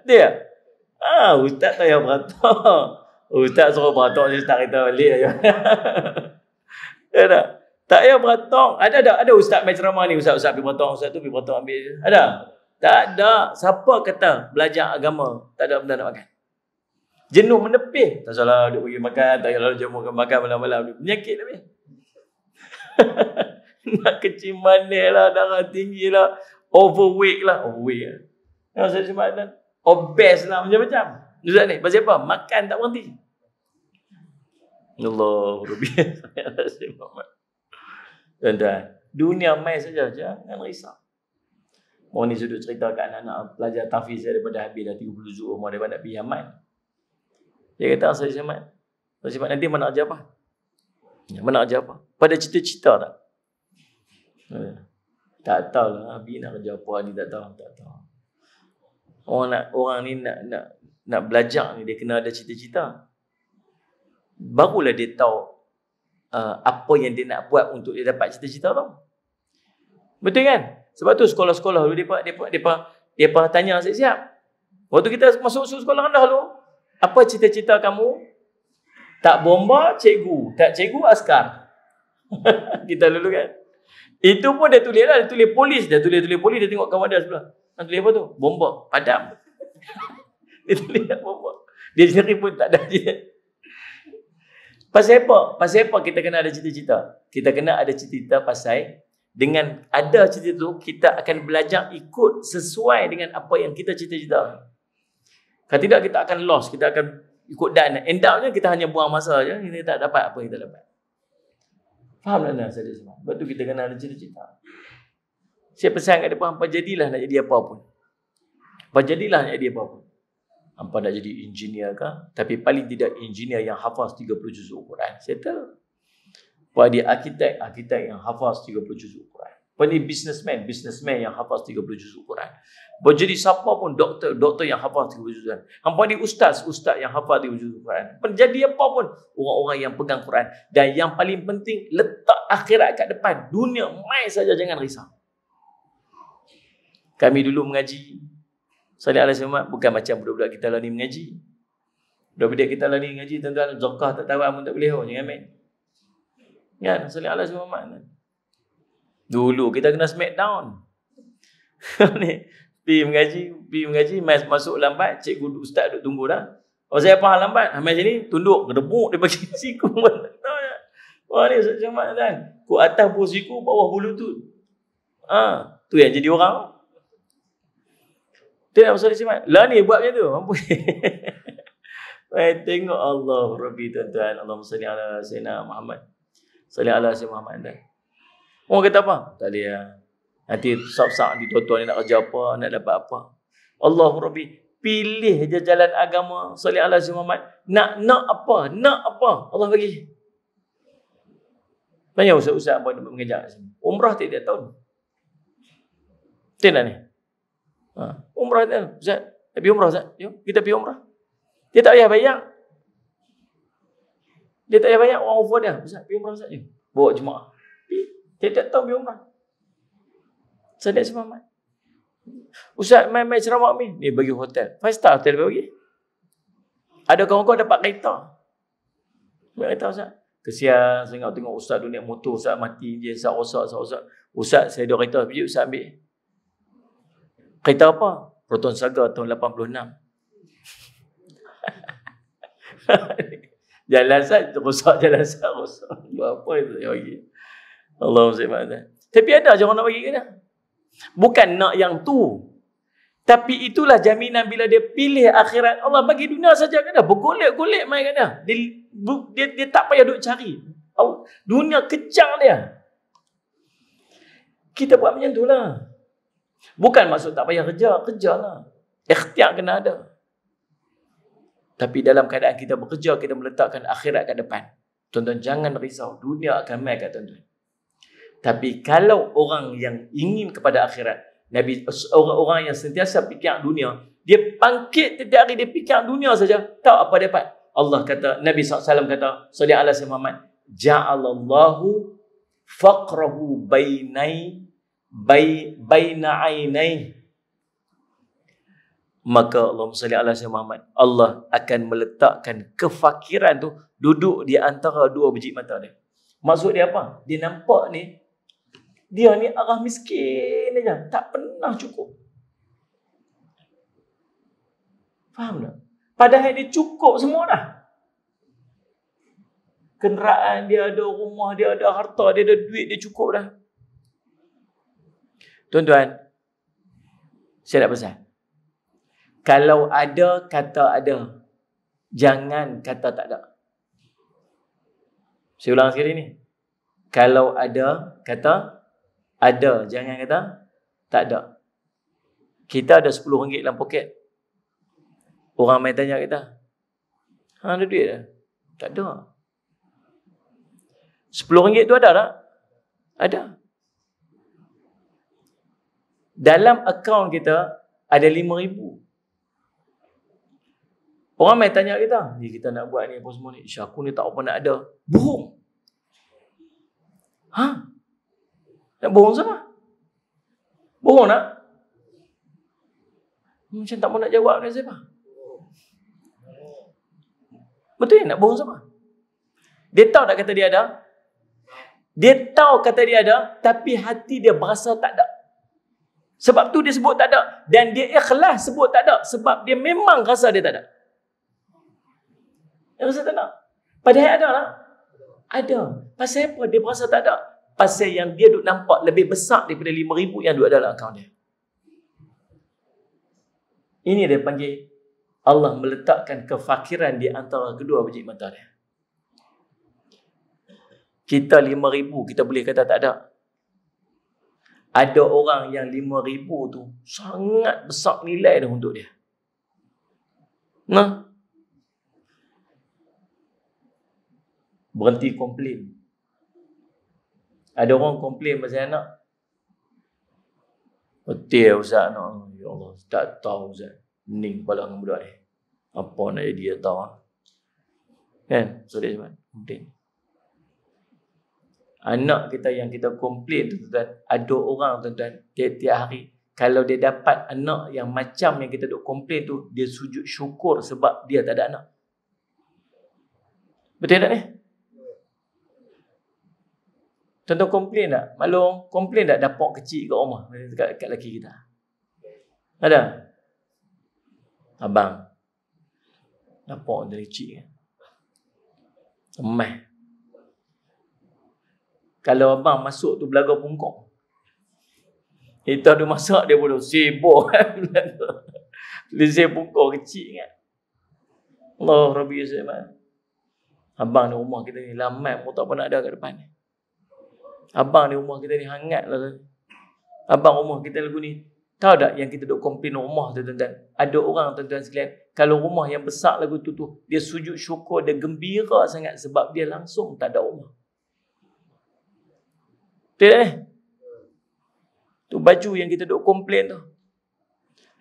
Dia. Ustaz tak payah beratok. Ustaz suruh beratok je start kita balik aja. Ada. Tak payah beratok. Ada ustaz main ceramah ni, ustaz pergi beratok, ustaz tu pergi beratok ambil je. Ada. Tak ada. Siapa kata belajar agama tak ada benda nak makan? Jenuh menepih. Tak salah duk pergi makan, tak salah jamu makan malam-malam. Penyakit tapi. Nak kecil manis lah, darah tinggi lah, overweight lah. Overweight lah. Ustaz Jumat dan obes lah, macam-macam. Ustaz ni, pasal apa? Makan tak berhenti. Allah Rabbi. Tuan-tuan, dunia main saja, jangan risau. Orang ni sudut cerita kat anak-anak pelajar tahfiz daripada habis dah 30 juz umur daripada nak pergi Yaman. Dia kata, Ustaz Jumat nanti mana ajar apa? Mana ajar apa? Pada cita-cita tak? Tak tahu lah, Abi nak kerja apa ni, tak tahu. Orang ni nak belajar ni, dia kena ada cita-cita. Barulah dia tahu apa yang dia nak buat untuk dia dapat cita-cita tu. Betul kan? Sebab tu sekolah-sekolah dulu depa tanya siap-siap. Waktu kita masuk sekolah rendah dulu, apa cita-cita kamu? Tak bomba, cikgu. Tak cikgu, askar. Kita dulu kan. Itu pun dia tulis lah. Dia tulis polis. Dia tulis polis. Dia tengok kawan dia sebelah. Dia tulis apa tu? Bomba. Padam. Dia tulis bomba. Dia sendiri pun tak ada cita. Pasal apa kita kena ada cita-cita? Kita kena ada cita-cita pasal dengan ada cita-cita tu, kita akan belajar ikut sesuai dengan apa yang kita cita-cita. Kalau tidak, kita akan lost. Kita akan ikut dan. End up-nya kita hanya buang masa je. Kita tak dapat apa yang kita dapat. Faham tak saya semua? Sebab tu kita kena ada cita-cita. Saya pesan kat depan, hampa jadilah nak jadi apa pun. Hampa jadilah nak jadi apa pun. Hampa nak jadi engineer kah? Tapi paling tidak engineer yang hafaz 30 juz Al-Quran. Settle. Hampa dia arkitek yang hafaz 30 juz Al-Quran. Hampa ni businessman yang hafaz 30 juz Al-Quran. Hampa jadi siapa pun, doktor yang hafaz 30 juz Al-Quran. Hampa ni ustaz yang hafaz 30 juz Al-Quran. Hampa jadi apa pun, orang-orang yang pegang Quran. Dan yang paling penting, letak akhirat kat depan. Dunia main saja, jangan risau. Kami dulu mengaji, Salih alaihi wasallam, bukan macam budak-budak kita lah ni mengaji. Budak-budak kita lah ni mengaji, tuan-tuan, zakah tak tahu pun tak boleh, jangan main. Kan, Salih alaihi wasallam. Dulu kita kena smackdown. Ni, pergi mengaji, masuk lambat, cikgu ustaz duduk tunggu dah. Oh, saya faham lambat, hamil sini, tunduk, gedebuk, dia bagi siku. Wah ni Ustaz Jamal kan. Ku atas bulu siku, bawah bulu tu. Tu yang jadi orang. Tidak Ustaz Jamal. Lah ni buat macam tu. Mampu. Tengok Allah Rabbi tuan-tuan. Allahumma salli ala sayyidina Muhammad. Salli ala sayyidina Muhammad. Orang kata apa? Tak boleh lah. Nanti sak-sak di tuan-tuan ni nak kerja apa, nak dapat apa. Allah Rabbi. Pilih je jalan agama. Salli ala sayyidina Muhammad. Nak apa? Allah bagi. Banyak ustaz-ustaz apa yang mengajar kat sini. Umrah tiap tahun. Tidak ni. Umrah tiap Ustaz. Pergi umrah Ustaz. Jom, kita pergi umrah. Dia tak payah bayar. Orang offer dia. Ustaz, pergi umrah Ustaz. Jom. Bawa jemaah. Tiap tahun pergi umrah. Sadar semangat. Ustaz, main Sarawak ni. Ni bagi hotel. 5 star hotel bagi. Ada kawan-kawan dapat kereta. Dapat kereta Ustaz. Kesian saya tengok ustaz tu naik motor, ustaz mati je, ustaz rosak. Ustaz saya ada kereta, pergi ustaz ambil. Kereta apa? Proton Saga tahun 86. Jalan sat rosak, rosak. Buat apa itu yang bagi? Allah SWT. Tapi ada je orang nak bagi kita. Bukan nak yang tu. Tapi itulah jaminan bila dia pilih akhirat. Allah bagi dunia saja kan dah. Bergolek-golek main kan dah. Dia tak payah duk cari. Dunia kejar dia. Kita buat macam tu lah. Bukan maksud tak payah kerja. Kerjalah. Ikhtiar kena ada. Tapi dalam keadaan kita bekerja, kita meletakkan akhirat kat depan. Tuan-tuan jangan risau. Dunia akan mai kat tuan-tuan. Tapi kalau orang yang ingin kepada akhirat, Nabi, orang-orang yang sentiasa fikir dunia, dia bangkit setiap hari dia fikir dunia saja, tahu apa dia dapat. Allah kata, Nabi SAW kata, sallallahu alaihi wasallam, ja'alallahu faqrahu baina ainai. Maka Allah SAW, Allah akan meletakkan kefakiran tu duduk di antara dua biji mata dia. Maksud dia apa? Dia nampak ni, dia ni arah miskin aja, tak pernah cukup. Faham tak? Padahal dia cukup semua dah. Kenderaan dia ada, rumah dia ada, harta dia ada, duit dia cukup dah. Tuan-tuan, saya nak pesan. Kalau ada, kata ada. Jangan kata tak ada. Saya ulang sekali ni. Kalau ada, kata ada, jangan kata tak ada. Kita ada RM10 dalam poket. Orang main tanya kita, ada duit tak? Tak ada. RM10 tu ada tak? Ada. Dalam akaun kita ada RM5,000. Orang main tanya kita, ni kita nak buat ni apa semua ni. Ish, aku ni tak apa nak ada. Bohong. Nak bohong sama? Bohong nak? Macam tak mau nak jawab ni siapa? Betul nak bohong sama? Dia tahu tak kata dia ada? Dia tahu kata dia ada, tapi hati dia berasa tak ada. Sebab tu dia sebut tak ada. Dan dia ikhlas sebut tak ada. Sebab dia memang rasa dia tak ada. Dia rasa tak ada. Padahal ada lah. Ada. Pasal apa dia berasa tak ada? Pasal yang dia duk nampak lebih besar daripada RM5,000 yang duk ada dalam akaun dia. Ini dia panggil Allah meletakkan kefakiran di antara kedua biji mata dia. Kita RM5,000 kita boleh kata tak ada. Ada orang yang RM5,000 tu sangat besar nilai dah untuk dia. Nah, berhenti komplain. Ada orang komplain pasal anak. Betul Ustaz anak. Ya Allah, tak tahu Ustaz. Pening kepala dengan budak ni. Apa nak jadi dia tahu. Kan? Saudara Isman, komplain. Anak kita yang kita komplain tu tuan-tuan, ada orang tuan-tuan, tiap-tiap hari, kalau dia dapat anak yang macam yang kita duk komplain tu, dia sujud syukur sebab dia tak ada anak. Betul tak ni? Tuan-tuan komplain tak? Maklum, komplain tak dapat kecil kat rumah dekat lelaki kita? Ada? Abang, dapat dari kecil kan? Emas. Kalau abang masuk tu belaga pungkok. Kita ada masak dia pun sibuk kan. Lisih pungkok kecil kan. Allah Rabbi Yusman. Abang ni rumah kita ni lamai pun tak pernah ada kat depan ni. Abang ni rumah kita ni hangat lah. Abang rumah kita lagu ni. Tahu tak yang kita duk komplain rumah tu tuan-tuan? Ada orang tuan-tuan sekalian, kalau rumah yang besar lagu tu, dia sujud syukur, dia gembira sangat sebab dia langsung tak ada rumah. Betul tak ni? Tu baju yang kita duk komplain tu.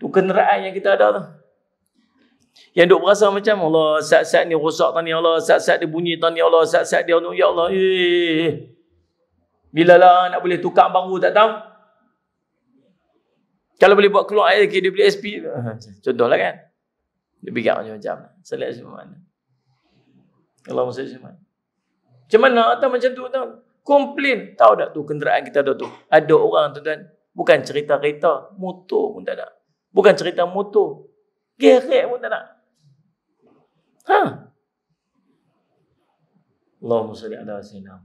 Tu kenderaan yang kita ada tu. Yang duk berasa macam Allah, saat-saat ni rosak tani Allah, saat-saat dia bunyi tani Allah, saat-saat dia ya Allah. Bila lah nak boleh tukar baru tak tahu. Kalau boleh buat keluar air lagi, dia beli SP. Contohlah kan. Dia fikir macam-macam. Salat semua mana. Allah maksud semua. Macam mana atau macam tu tahu? Komplain. Tahu tak tu kenderaan kita ada tu? Ada orang tuan-tuan. Bukan cerita kereta. Motor pun tak ada. Bukan cerita motor. Gerek pun tak ada. Allahumma salli ala sayyidina.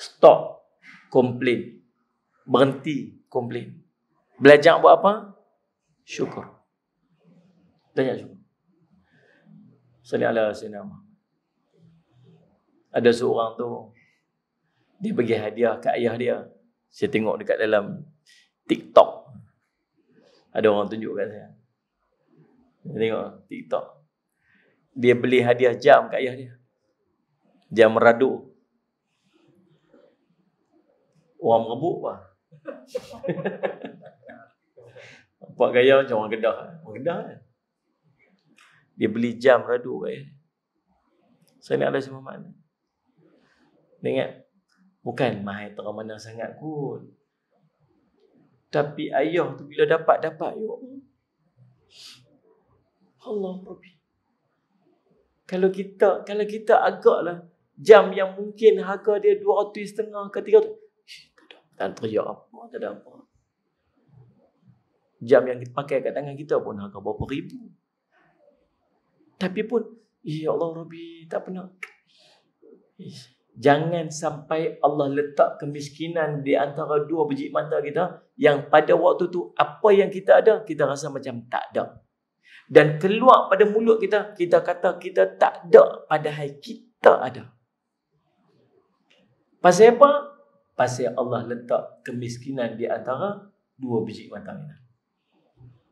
Stop komplain. Berhenti komplain. Belajar buat apa? Syukur. Belajar syukur. Salli ala sayyidina Muhammad. Ada seorang tu, dia bagi hadiah kat ayah dia. Saya tengok dekat dalam TikTok. Ada orang tunjuk kat saya. Saya tengok TikTok. Dia beli hadiah jam kat ayah dia. Jam radu. Orang merebut apa? Nampak gaya macam orang Kedah. Orang Kedah kan? Dia beli jam radu kat ayah dia. Saya ni ada semua mana. Ingat, bukan mahal teramana sangat kot. Tapi ayah tu bila dapat, ya Allah. Allah Rabbi. Kalau kita agaklah jam yang mungkin harga dia 250 ke 300, tak teriak apa, tak ada apa. Jam yang kita pakai kat tangan kita pun harga berapa ribu. Tapi pun, ya Allah Rabbi, tak pernah. Jangan sampai Allah letak kemiskinan di antara dua biji mata kita, yang pada waktu tu apa yang kita ada, kita rasa macam tak ada. Dan keluar pada mulut kita, kita kata kita tak ada, padahal kita ada. Pasal apa? Pasal Allah letak kemiskinan di antara dua biji mata kita.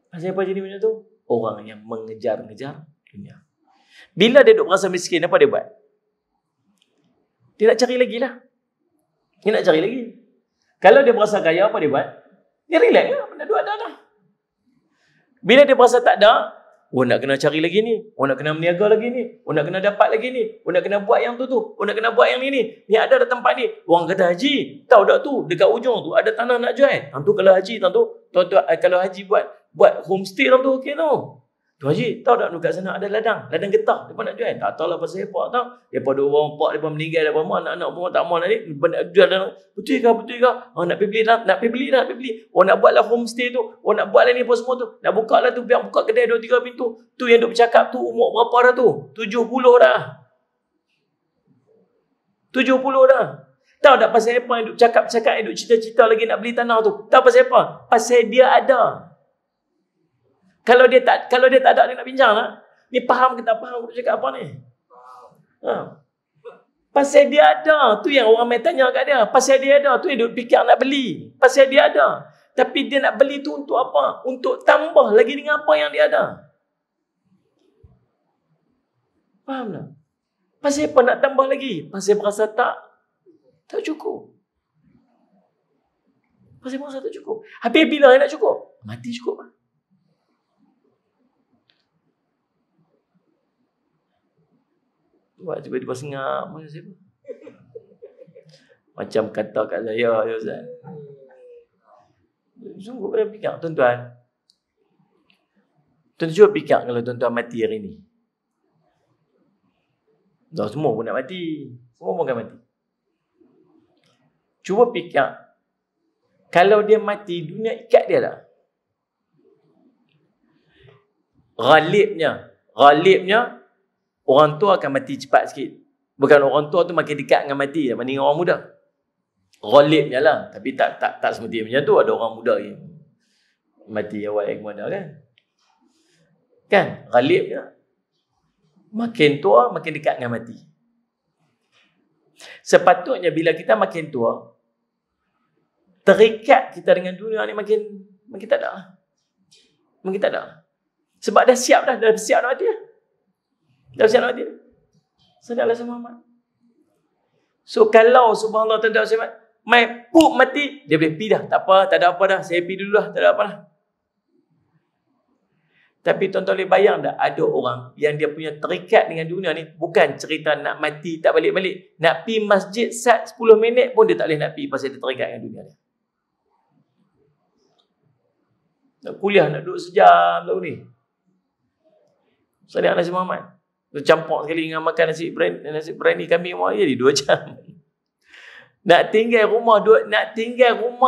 Pasal apa jadi macam tu? Orang yang mengejar-ngejar dunia. Bila dia duk rasa miskin, apa dia buat? Dia nak cari lagi lah. Dia nak cari lagi. Kalau dia berasa kaya, apa dia buat? Dia relax lah. Benda tu ada dah. Bila dia berasa tak ada, nak kena cari lagi ni. Nak kena meniaga lagi ni. Nak kena dapat lagi ni. Nak kena buat yang tu. Nak kena buat yang ni. Ni ada tempat ni. Orang kata haji. Tahu tak tu? Dekat ujung tu ada tanah nak jual. Tentu kalau haji, kalau haji buat homestay tu, okey tu. Tu haji, tahu tak dekat sana ada ladang getah, depa nak jual. Tak tahulah pasal apa tahu. Depa dua orang pak depa meninggal depa mak anak-anak pun tak mau nak ni, nak jual dah. Betul ke? Nak pergi beli. Nak buatlah homestay tu. Nak buatlah ni apa semua tu. Nak buka lah tu, biar buka kedai 2-3 pintu. Tu yang duk bercakap tu umur berapa dah tu? 70 dah. 70 dah. Tahu tak pasal apa yang duk cakap-cakap, yang duk cita-cita lagi nak beli tanah tu? Tahu pasal apa? Pasal dia ada. Kalau dia tak ada, dia nak bincang lah. Ni faham ke tak faham aku cakap apa ni? Pasal dia ada. Tu yang orang main tanya kat dia. Pasal dia ada. Tu yang dia fikir nak beli. Pasal dia ada. Tapi dia nak beli tu untuk apa? Untuk tambah lagi dengan apa yang dia ada. Faham tak? Pasal apa nak tambah lagi? Pasal berasa tak cukup. Pasal berasa tak cukup. Habis bila nak cukup? Mati cukup lah. Buat tiba-tiba sengap macam siapa? Macam kata kat saya ya Ustaz. Sungguh pada fikir tuan-tuan. Tuan-tuan cuba fikir kalau tuan-tuan mati hari ni. Dah semua pun nak mati. Semua pun akan mati. Cuba fikir. Kalau dia mati, dunia ikat dia tak? Ghalibnya orang tua akan mati cepat sikit. Bukan orang tua tu makin dekat dengan mati dibanding orang muda. Ghalibnya lah. Tapi tak semestinya macam tu. Ada orang muda yang mati awal yang mana kan? Kan? Ghalibnya. Makin tua, makin dekat dengan mati. Sepatutnya bila kita makin tua, terikat kita dengan dunia ni makin tak ada. Makin tak ada. Sebab dah siap dah nak mati lah. Dah siap nak mati. Sadarlah sama Muhammad. So kalau subhanallah tanda Muhammad mai pup mati, dia boleh pergi dah. Tak apa, tak ada apa dah. Saya pergi dulu dah, tak ada apa dah. Tapi tuan-tuan boleh bayang tak, ada orang yang dia punya terikat dengan dunia ni bukan cerita nak mati tak balik-balik. Nak pergi masjid 10 minit pun dia tak boleh nak pergi pasal dia terikat dengan dunia dia. Nak kuliah nak duduk sejam lalu ni. Saudara Nasi Muhammad. Dia campur sekali dengan makan nasi berani kambing mau jadi 2 jam. Nak tinggal rumah,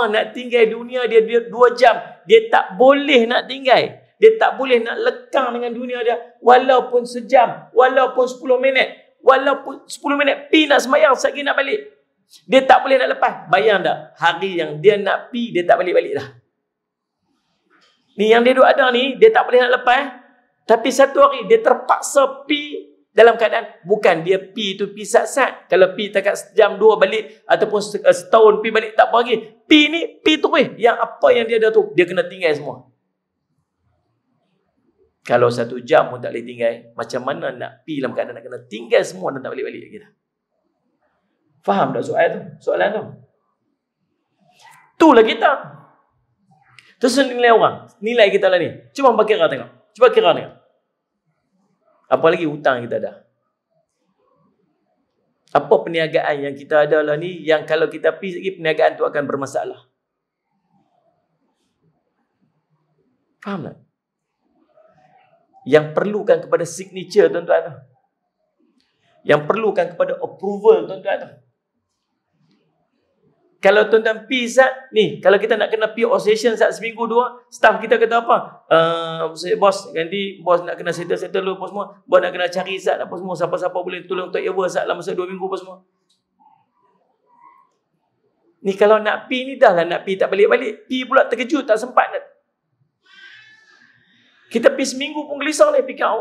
nak tinggal dunia dia 2 jam. Dia tak boleh nak tinggal. Dia tak boleh nak lekang dengan dunia dia. Walaupun sejam, walaupun 10 minit. Walaupun 10 minit, pergi nak sembahyang, sekali nak balik. Dia tak boleh nak lepas. Bayang tak? Hari yang dia nak pi, dia tak balik-balik dah. Ni yang dia duk ada ni, dia tak boleh nak lepas. Tapi satu hari, dia terpaksa pi dalam keadaan, bukan dia pi tu pi sat-sat. Kalau pi takat sejam 2 balik, ataupun setahun pi balik, tak apa lagi. Pi ni, pi terus. Yang apa yang dia ada tu, dia kena tinggal semua. Kalau 1 jam pun tak boleh tinggal, macam mana nak pi dalam keadaan nak kena tinggal semua dan tak balik-balik lagi dah. Faham tak soalan tu? Itulah kita. Terus nilai orang. Nilai kita lah ni. Cuba kira tengok. Cuba kira tengok. Apa lagi hutang kita ada? Apa perniagaan yang kita ada lah ni, yang kalau kita pergi lagi, perniagaan tu akan bermasalah. Faham tak? Yang perlukan kepada signature tuan-tuan. Yang perlukan kepada approval tuan-tuan. Kalau tuan-tuan pergi Zat, ni, kalau kita nak kena PO session Zat seminggu 2, staff kita kata apa? Bos, nanti bos nak kena settle dulu apa semua. Bos nak kena cari Zat apa semua. Siapa-siapa boleh tolong Tok Ewa Zat dalam masa 2 minggu apa semua. Ni kalau nak pergi ni dah lah nak pergi tak balik-balik. Pergi pula terkejut, tak sempat. Kita pergi seminggu pun gelisah lah. Fikir,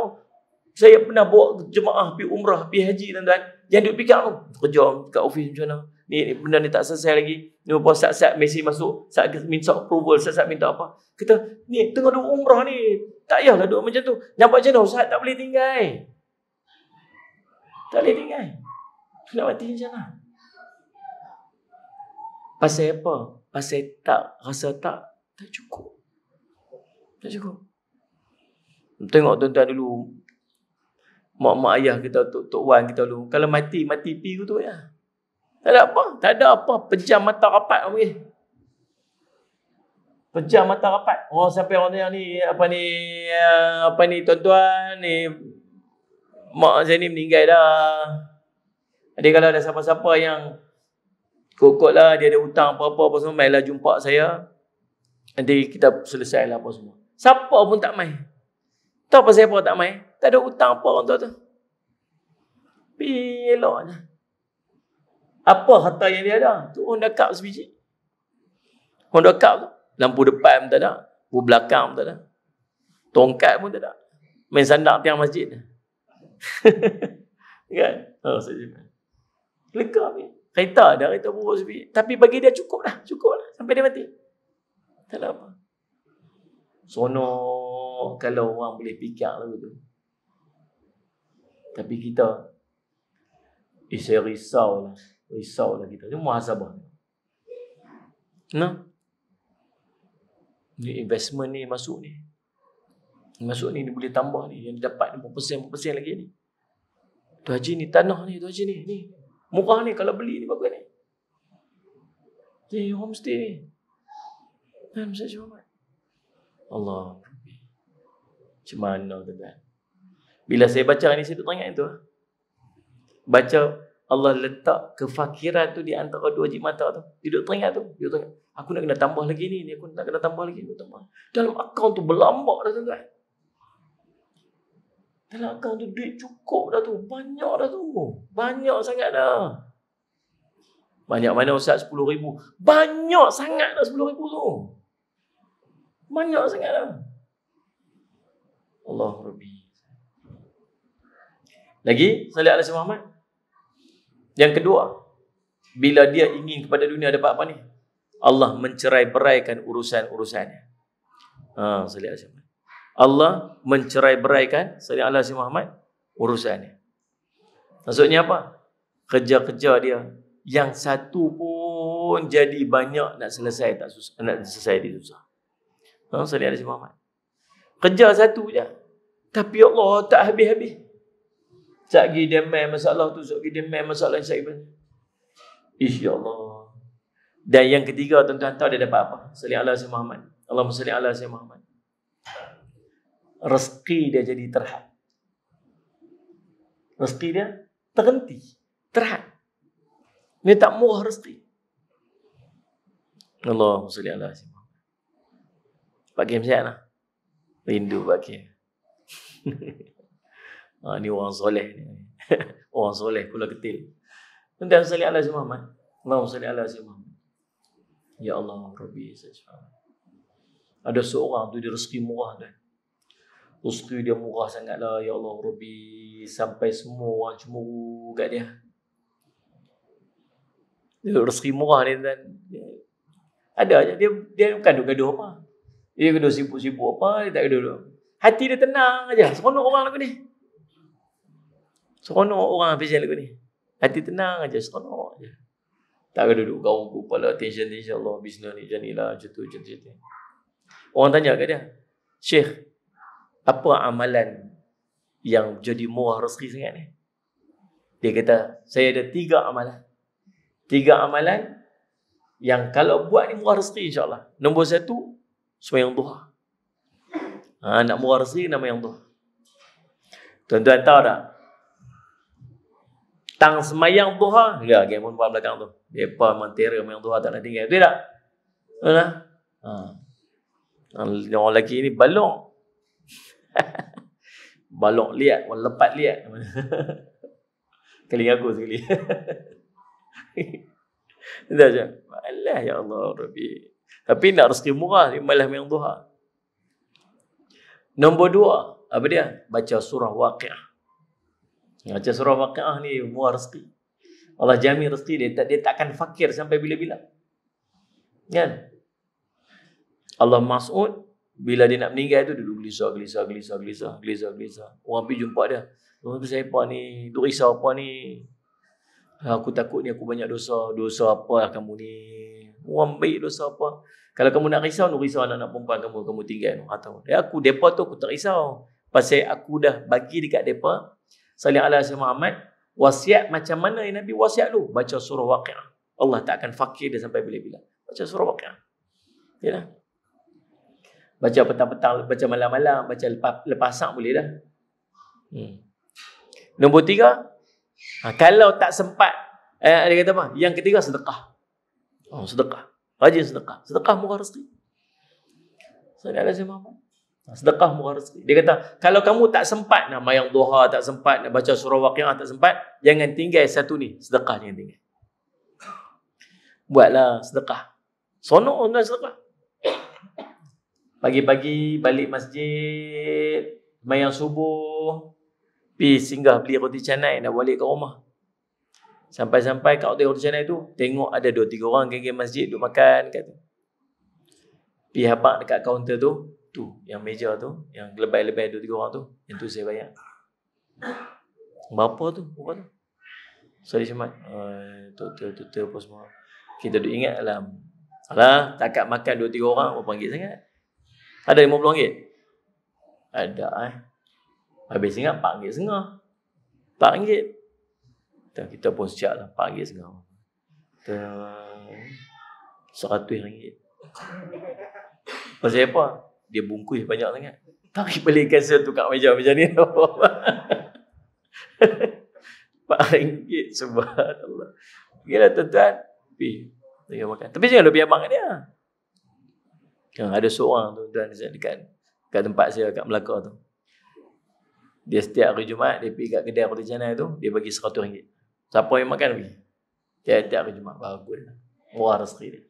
saya pernah bawa jemaah pergi umrah, pergi haji tuan-tuan. Yang dia fikir, kerja kat office macam mana? Ni benda ni tak selesai lagi. Ni bos saat-saat mesej masuk, saat minta approval, saat minta apa. Kita ni tengah duduk umrah ni, tak payahlah duduk macam tu. Nampak macam mana Ustaz tak boleh tinggal. Tak boleh tinggal. Nak mati macam mana? Pasal apa? Pasal tak rasa tak cukup. Tak cukup. Tengok tuan-tuan dulu, mak-mak ayah kita, tok wan kita dulu, kalau mati pi tu ya. Tak ada apa. Pejam mata rapat okay. Pejam mata rapat. Sampai orang yang ni apa ni tuan-tuan ni, mak saya ni meninggal dah. Jadi kalau ada siapa-siapa yang kokot lah, dia ada hutang apa-apa semua, mailah jumpa saya. Nanti kita selesailah apa semua. Siapa pun tak mai. Tahu apa siapa tak mai? Tak ada hutang apa orang tu. Eloknya. Apa harta yang dia ada? Tu Honda Cup sebiji. Honda Cup tu. Lampu depan pun tak ada. Lampu belakang pun tak ada. Tongkat pun tak ada. Main sandar tiang masjid. Kan? Saja. Lega ni. Kereta ada, kereta buruk sebiji. Tapi bagi dia cukup lah. Sampai dia mati. Tak ada apa. Sono kalau orang boleh fikir lah betul. Tapi kita saya risau lah kita. Dia muhasabah. Nah. Ni investment ni masuk ni. Masuk ni dia boleh tambah ni. Yang dapat 4% lagi ni. Tu haji ni tanah ni, tu haji ni. Ni. Murah ni kalau beli ni bagus ni. Ni homestay ni. Dan saya cuma Allah. Macam mana tuan-tuan? Bila saya baca ni saya teringat itu. Baca Allah letak kefakiran tu di antara 2 jari mata tu. Dia duduk teringat tu. Dia teringat. Aku nak kena tambah lagi ni. Aku nak kena tambah lagi ni. Dalam akaun tu berlambak dah tuan-tuan. Dalam akaun tu duit cukup dah tu. Banyak dah tu. Banyak sangat dah. Banyak mana Ustaz 10,000? Banyak sangat dah 10,000 tu. Banyak sangat dah. Allah Rabbi. Lagi, salih ala Muhammad. Yang kedua, bila dia ingin kepada dunia dapat apa ni? Allah mencerai-beraikan urusan-urusannya. Salih ala Muhammad. Allah mencerai-beraikan, salih ala Muhammad, urusannya. Maksudnya apa? Kerja-kerja dia yang satu pun jadi banyak nak selesai tak susah, nak selesai dia susah. Salih ala Muhammad. Kerja satu je. Tapi Allah tak habis-habis. Sekejap lagi dia main masalah tu, sekejap lagi dia main masalah yang saya. InsyaAllah. Dan yang ketiga, tuan-tuan tahu dia dapat apa? Salli ala Sayyidina Muhammad. Allahumma salli ala Sayyidina Muhammad. Rezeki dia jadi terhad. Rezeki dia terhenti. Terhad. Dia tak murah rezeki. Allahumma salli ala Sayyidina Muhammad. Pak Kim sihat lah. Rindu Pak Kim. Ni orang soleh ni. Orang soleh pula ketil. Tuan-tuan salli ala Sayyidina Muhammad. Allahumma salli ala sayyidina Muhammad. Ya Allah, Rabbi saj'al. Ada seorang tu dia rezeki murah dah. Rezeki dia murah sangatlah, ya Allah Rabbi, sampai semua orang cemburu kat dia. Dia rezeki murah ni dan ada je dia bukan gaduh apa. Dia gaduh sibuk-sibuk apa, dia tak gaduh. Hati dia tenang aja. Seronok orang lagu ni. Seronok orang pasal lagu ni. Hati tenang aja, seronok aja. Tak ada duduk gaung kepala tension insya-Allah bisnes ni macam nilah macam tu. Orang tanya kat dia, "Syekh, apa amalan yang jadi murah rezeki sangat ni?" Dia kata, "Saya ada 3 amalan. 3 amalan yang kalau buat ni murah rezeki insya-Allah. Nombor 1, sembahyang duha." Nak murah rezeki nama yang duha. Tuan-tuan tahu tak? Tang semayang duha, ya, game pun belakang tu. Depa mentera semayang duha tak nak tinggal. Betul tak? Betul tak? Orang lelaki ni balong. Balong liat, orang lepat liat. Kali aku sekali. Dah je. Alah ya Allah Rabbi. Tapi nak rezeki murah, dia malah semayang duha. Nombor 2, apa dia? Baca surah Waqiah. Baca surah Waqiah ni murah rezeki. Allah jamin rezeki dia tak akan fakir sampai bila-bila. Kan? Allah Mas'ud bila dia nak meninggal tu duduk gelisah. Orang pergi jumpa dia. "Oh, siapa ni? Duk risau apa ni? Aku takut ni aku banyak dosa. Dosa apa kamu ni? Orang baik dosa apa? Kalau kamu nak risau anak-anak perempuan kamu tinggal atau aku depa tu aku tak risau. Pasal aku dah bagi dekat depa sallallahu alaihi wasallam wasiat macam mana yang Nabi wasiat lu? Baca surah Waqiah. Allah tak akan fakir dia sampai bila-bila. Baca surah Waqiah. Yalah. Baca petang-petang, baca malam-malam, baca lepas asar boleh dah. Nombor 3, kalau tak sempat, dia kata apa? Yang ketiga sedekah. Sedekah. Rajin sedekah. Sedekah murah rezeki. Sallallahu alaihi wasallam. Sedekah murah rezeki. Dia kata, kalau kamu tak sempat nak mayang duha, tak sempat nak baca surah Waqiah, tak sempat, jangan tinggal satu ni, sedekah jangan tinggal. Buatlah sedekah. Sonok orang sedekah. Pagi-pagi balik masjid, mayang subuh, pergi singgah beli roti canai nak balik ke rumah. Sampai-sampai kat roti canai tu, tengok ada 2-3 orang geng-geng masjid duduk makan kat tu. Pergi habaq dekat kaunter tu, yang meja tu, yang lebay-lebay 2-3 orang tu, yang tu saya bayar. Berapa tu? Sorry Syamat. Tutur apa semua. Kita duk ingat dalam. Alah, takat makan 2-3 orang, berapa ringgit sangat? Ada RM50? Ada Habis ingat RM4.5. RM4. Kita pun sejak lah RM4.5. RM100. Pasal apa? Dia bungkus banyak sangat. Tarik balik cancel tu kat meja macam ni. RM4. Subhanallah. Gila tuan-tuan. Pergi makan. Tapi jangan lebih abang kat dia. Ada seorang tu dekat tempat saya kat Melaka tu. Dia setiap hari Jumaat dia pergi kat kedai roti canai tu, dia bagi RM100. Siapa yang makan pergi? Tiap hari Jumaat bagus. Murah rezeki dia.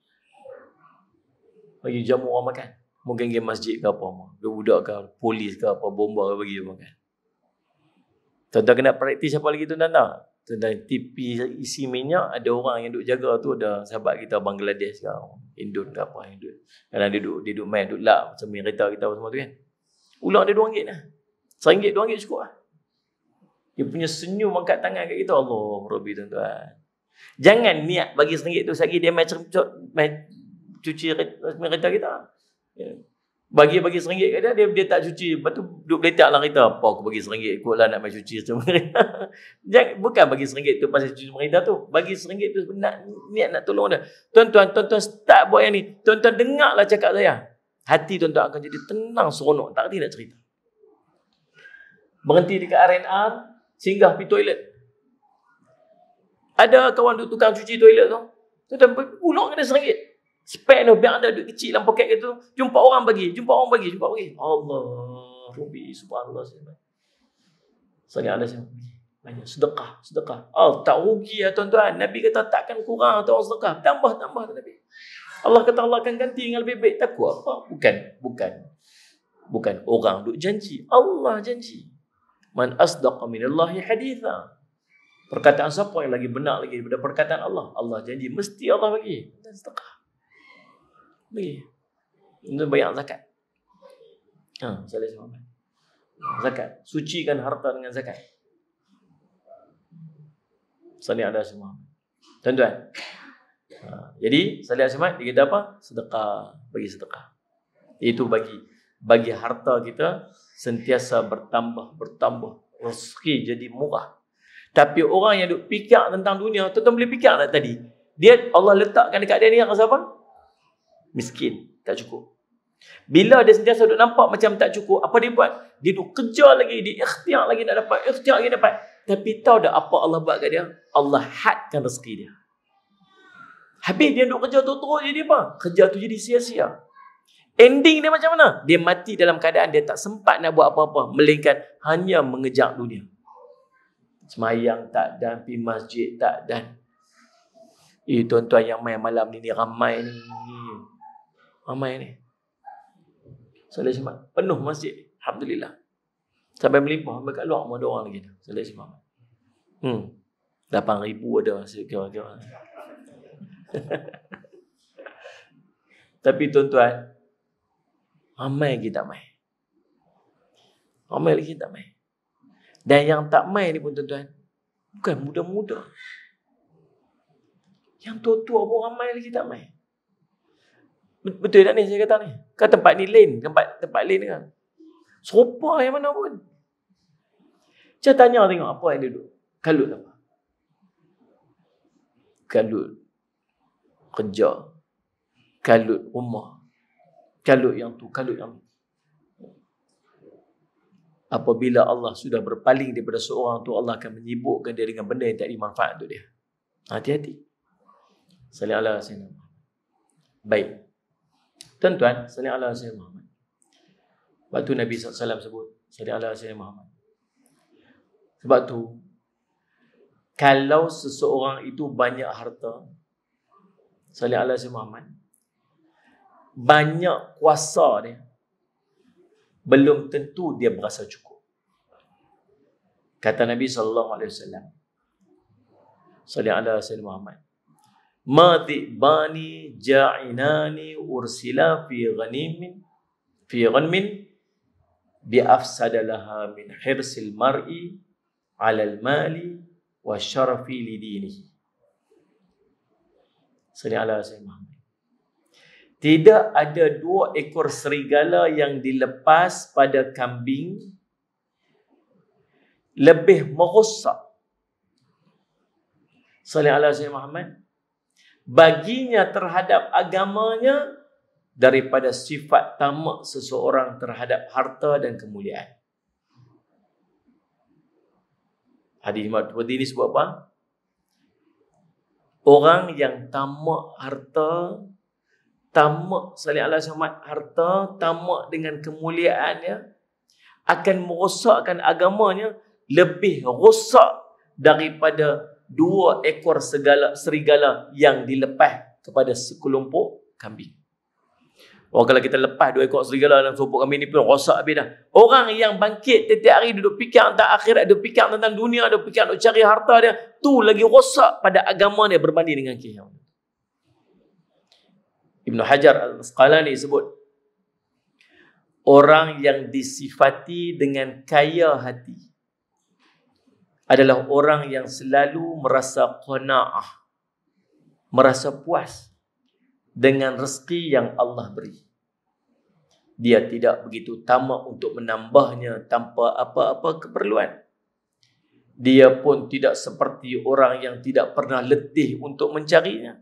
Bagi jamu orang makan. Mungkin game masjid ke apa mah. Budak ke polis ke apa bomba ke bagi dia makan. Tuan-tuan kena praktis apa lagi tu tuan-tuan? Tuan-tuan TV isi minyak, ada orang yang duk jaga tu, ada sahabat kita Bangladesh ke Indon ke apa yang duk. Kadang dia duk main, duk lap macam main kereta kita semua tu kan. Ulang dia RM2 lah. RM1, RM2 cukup lah. Dia punya senyum angkat tangan kat kita, Allah Rabbi tuan-tuan. Jangan niat bagi RM1 tu sekali dia main cuci kereta kita. Bagi RM1 kat dia tak cuci, lepas tu duduk letak lah kereta. Apa aku bagi RM1 kot lah nak main cuci semua kereta. Bukan bagi RM1 tu pasal cuci kereta tu. Bagi RM1 tu niat nak tolong dia. Tuan-tuan start buat yang ni. Tuan-tuan dengarlah cakap saya. Hati tuan-tuan akan jadi tenang, seronok. Tak kerti nak cerita. Berhenti dekat R&R, singgah pergi toilet. Ada kawan duduk tukang cuci toilet tu. Tuan-tuan ulok kena RM1. Spare tu, biar ada duit kecil dalam poket gitu. Jumpa orang bagi. Allah, Rabbi, subhanallah. Sallallahu alaihi wasallam. Banyak sedekah, sedekah. Oh, tak rugi ya tuan-tuan. Nabi kata takkan kurang atau sedekah. Tambah Nabi. Allah kata Allah akan ganti dengan lebih baik. Takut apa? Bukan orang duk janji. Allah janji. Man asdaqa minallahi haditha. Perkataan siapa yang lagi benar lagi daripada perkataan Allah? Allah janji mesti Allah bagi. Dan sedekah. Bagi. Itu bayar zakat. Salah semua. Zakat. Sucikan harta dengan zakat. Salih ala semua. Tuan-tuan. Jadi salih ala semua dia kata apa? Sedekah, bagi sedekah. Itu bagi harta kita sentiasa bertambah. Rezeki jadi murah. Tapi orang yang duk fikir tentang dunia, tuan-tuan boleh fikir tak tadi? Dia Allah letakkan dekat dia ni rasa apa? Miskin, tak cukup. Bila dia sentiasa duk nampak macam tak cukup, apa dia buat? Dia duk kejar lagi, dia ikhtiar lagi nak dapat, ikhtiar lagi dapat. Tapi tahu tak apa Allah buat kat dia? Allah hadkan rezeki dia. Habis dia duk kerja terus jadi apa? Kerja tu jadi sia-sia. Ending dia macam mana? Dia mati dalam keadaan dia tak sempat nak buat apa-apa, melainkan hanya mengejar dunia. Semayang tak dan, pergi masjid tak dan. Tuan-tuan yang main malam ni ramai ni. Ramai ni. Salih semak. Penuh masjid. Alhamdulillah. Sampai melimpah. Sampai kat luar ada orang lagi. Salih semak. 8,000 ada kira-kira. Tapi tuan-tuan, ramai lagi tak main. Ramai lagi tak main. Dan yang tak main ni pun tuan-tuan, bukan muda-muda. Yang tua-tua pun ramai lagi tak main. Betul tak ni saya kata ni? Kan tempat ni lain, tempat lain kan. Serupa yang mana pun. Saya tanya tengok apa yang dia duduk. Kalut apa? Kalut kerja. Kalut rumah. Kalut yang tu, kalut yang tu. Apabila Allah sudah berpaling daripada seorang tu, Allah akan menyibukkan dia dengan benda yang tak dimanfaat untuk dia. Hati-hati. Salih ala sayyidina Muhammad. Baik. Tuan-tuan, salih ala sayyidina Muhammad. Waktu Nabi SAW sebut, salih ala sayyidina Muhammad. Sebab tu, kalau seseorang itu banyak harta, salih ala sayyidina Muhammad, banyak kuasa dia, belum tentu dia berasa cukup. Kata Nabi SAW, salih ala sayyidina Muhammad, ma dhi'bani ja'inani ursila fi ghanmin bi afsada laha min hirsil mar'i 'ala al-mali wa syarafi li dinihi. Salih ala sayyidina Muhammad. Tidak ada 2 ekor serigala yang dilepas pada kambing lebih merosak, salih ala sayyidina Muhammad, baginya terhadap agamanya daripada sifat tamak seseorang terhadap harta dan kemuliaan. Hadis seperti ini sebab apa? Orang yang tamak harta, tamak salih ala Muhammad harta, tamak dengan kemuliaannya, akan merosakkan agamanya lebih rosak daripada 2 ekor serigala yang dilepas kepada sekelompok kambing. Kalau kita lepas 2 ekor serigala dalam sekelompok kambing ni pun rosak habis dah. Orang yang bangkit setiap hari duduk fikir tentang akhirat, duduk fikir tentang dunia, duduk fikir duduk cari harta dia, tu lagi rosak pada agama dia berbanding dengan kiamat. Ibn Hajar Al-Asqalani sebut, orang yang disifati dengan kaya hati adalah orang yang selalu merasa qanaah, merasa puas dengan rezeki yang Allah beri. Dia tidak begitu tamak untuk menambahnya tanpa apa-apa keperluan. Dia pun tidak seperti orang yang tidak pernah letih untuk mencarinya.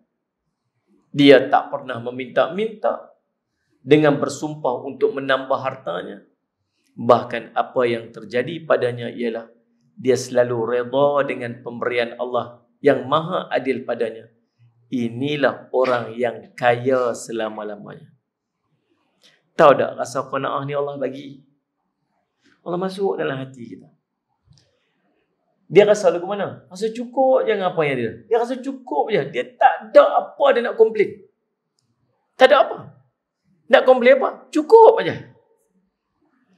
Dia tak pernah meminta-minta dengan bersumpah untuk menambah hartanya. Bahkan apa yang terjadi padanya ialah dia selalu redha dengan pemberian Allah yang maha adil padanya. Inilah orang yang kaya selama-lamanya. Tahu tak rasa qanaah ni Allah bagi? Allah masuk dalam hati kita. Dia rasa lagu mana? Rasa cukup je dengan apa yang dia. Dia rasa cukup je. Dia tak ada apa dia nak komplain. Tak ada apa. Nak komplain apa? Cukup aja.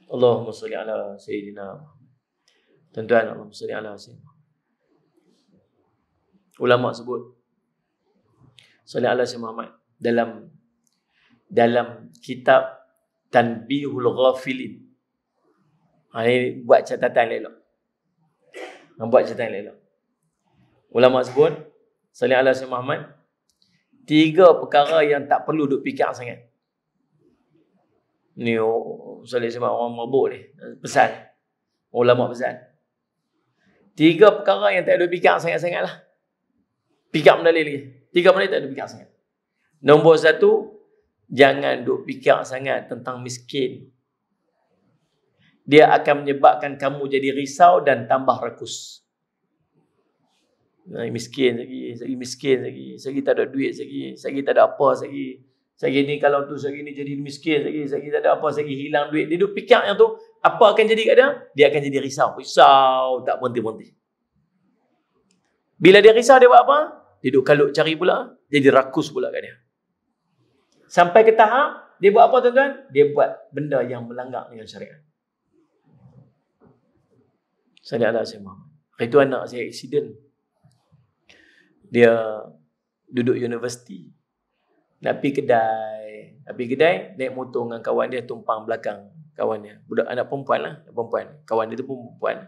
Allahumma salli ala Sayyidina. Tuan-tuan, Allahumma salli ala Sayyidina. Ulama sebut salli ala Sayyidina Muhammad dalam kitab Tanbihul Ghafilin. Ini buat catatan elok. Buat catatan elok. Ulama sebut salli ala Sayyidina Muhammad, 3 perkara yang tak perlu duk fikir sangat. Ni salli Sayyidina orang mabuk ni pesan. Ulama pesan. 3 perkara yang tak ada fikir sangat-sangat lah. Fikir benda lagi. 3 benda tak ada fikir sangat. Nombor 1, jangan duk fikir sangat tentang miskin. Dia akan menyebabkan kamu jadi risau dan tambah rakus. Miskin lagi, miskin lagi, tak ada duit lagi, tak ada apa lagi. Ni kalau tu ni jadi miskin lagi, tak ada apa lagi, hilang duit. Dia duk fikir yang tu, apa akan jadi kat dia? Dia akan jadi risau. Risau tak berhenti-berhenti. Bila dia risau, dia buat apa? Dia duk kalut cari pula, jadi rakus pula kat dia. Sampai ke tahap, dia buat apa tuan-tuan? Dia buat benda yang melanggar dengan syariat. Saya ada saya Muhammad. Itu anak saya accident. Dia duduk universiti. Nak pergi kedai, naik motor dengan kawan dia, tumpang belakang kawan dia. Budak anak perempuan lah, Kawan dia tu pun perempuan.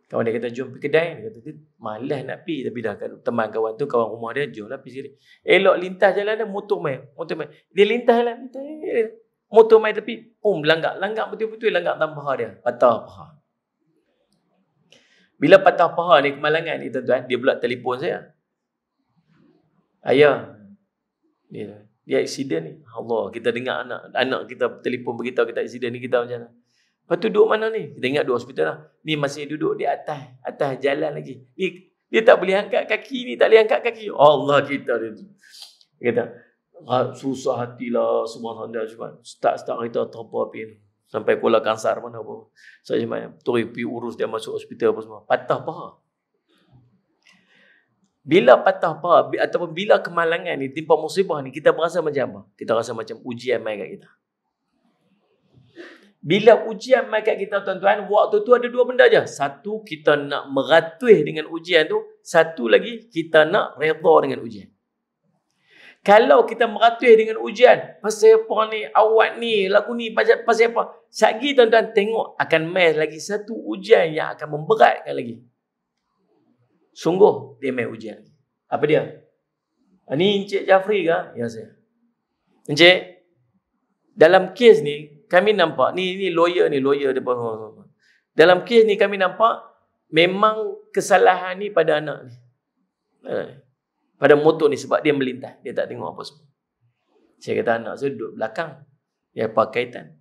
Kawan dia kata, jom pergi kedai. Dia kata, malas nak pergi. Tapi dah teman kawan tu, kawan rumah dia, jom lah pergi sini. Elok lintas jalan dia, motor main. Dia lintas jalan, motor main tapi, langgar betul-betul, langgar tangan paha dia. Patah paha. Bila patah paha ni, kemalangan ni tuan-tuan, dia pula telefon saya. Ayah, dia accident ni. Allah, kita dengar anak kita telefon beritahu kita accident ni, kita macam mana? Lepas tu duduk mana ni? Kita ingat duduk hospital lah. Ni masih duduk di atas jalan lagi. Dia tak boleh angkat kaki ni, tak boleh angkat kaki. Allah kita dia tu. Dia kata, susah hatilah subhanallah. Start kita terapa api ni. Sampai Kuala Kangsar mana apa. Saya macam pergi urus dia masuk hospital apa semua. Patah paha. Bila patah paha ataupun bila kemalangan ni, timpa musibah ni, kita berasa macam apa? Kita rasa macam ujian mai kat kita. Bila ujian mai kat kita tuan-tuan, waktu tu ada 2 benda je. Satu, kita nak meratuih dengan ujian tu. Satu lagi, kita nak redha dengan ujian. Kalau kita meratuih dengan ujian, pasal apa ni, awak ni, lagu ni, pasal apa? Satgi tuan-tuan tengok akan mai lagi satu ujian yang akan memberatkan lagi. Sungguh dia mai ujian. Apa dia? Ni Encik Jafri ke? Ya saya. Encik, dalam kes ni kami nampak ni lawyer depan. Dalam kes ni kami nampak memang kesalahan ni pada anak ni. Pada motor ni sebab dia melintas, dia tak tengok apa semua. Saya kata anak saya duduk belakang. Dia apa kaitan?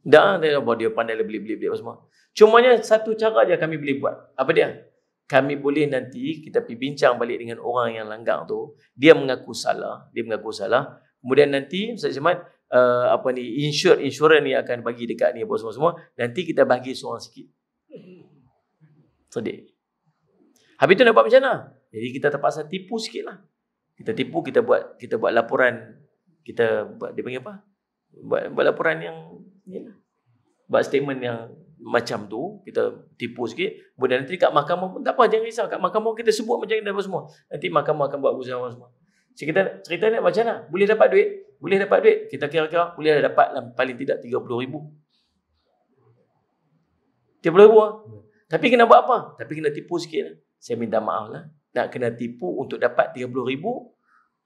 Dah dia pandai beli apa semua. Cumanya satu cara je kami boleh buat. Apa dia? Kami boleh nanti kita pergi bincang balik dengan orang yang langgar tu, dia mengaku salah. Kemudian nanti Ustaz Syamad insurans ni akan bagi dekat ni apa semua. Nanti kita bagi seorang sikit. Sedih. Habis tu nak buat macam mana? Jadi kita terpaksa tipu sikit lah. Kita tipu, kita buat laporan. Kita buat, dia panggil apa? Buat laporan yang, buat statement yang macam tu. Kita tipu sikit. Kemudian nanti kat mahkamah pun tak apa, jangan risau. Kat mahkamah kita sebut macam ni apa semua. Nanti mahkamah akan buat keputusan semua. Cerita ni macam mana? Boleh dapat duit? Boleh dapat duit. Kita kira-kira boleh dapat paling tidak 30,000. 30,000 lah. Tapi kena buat apa? Tapi kena tipu sikit lah. Saya minta maaf lah. Nak kena tipu untuk dapat 30,000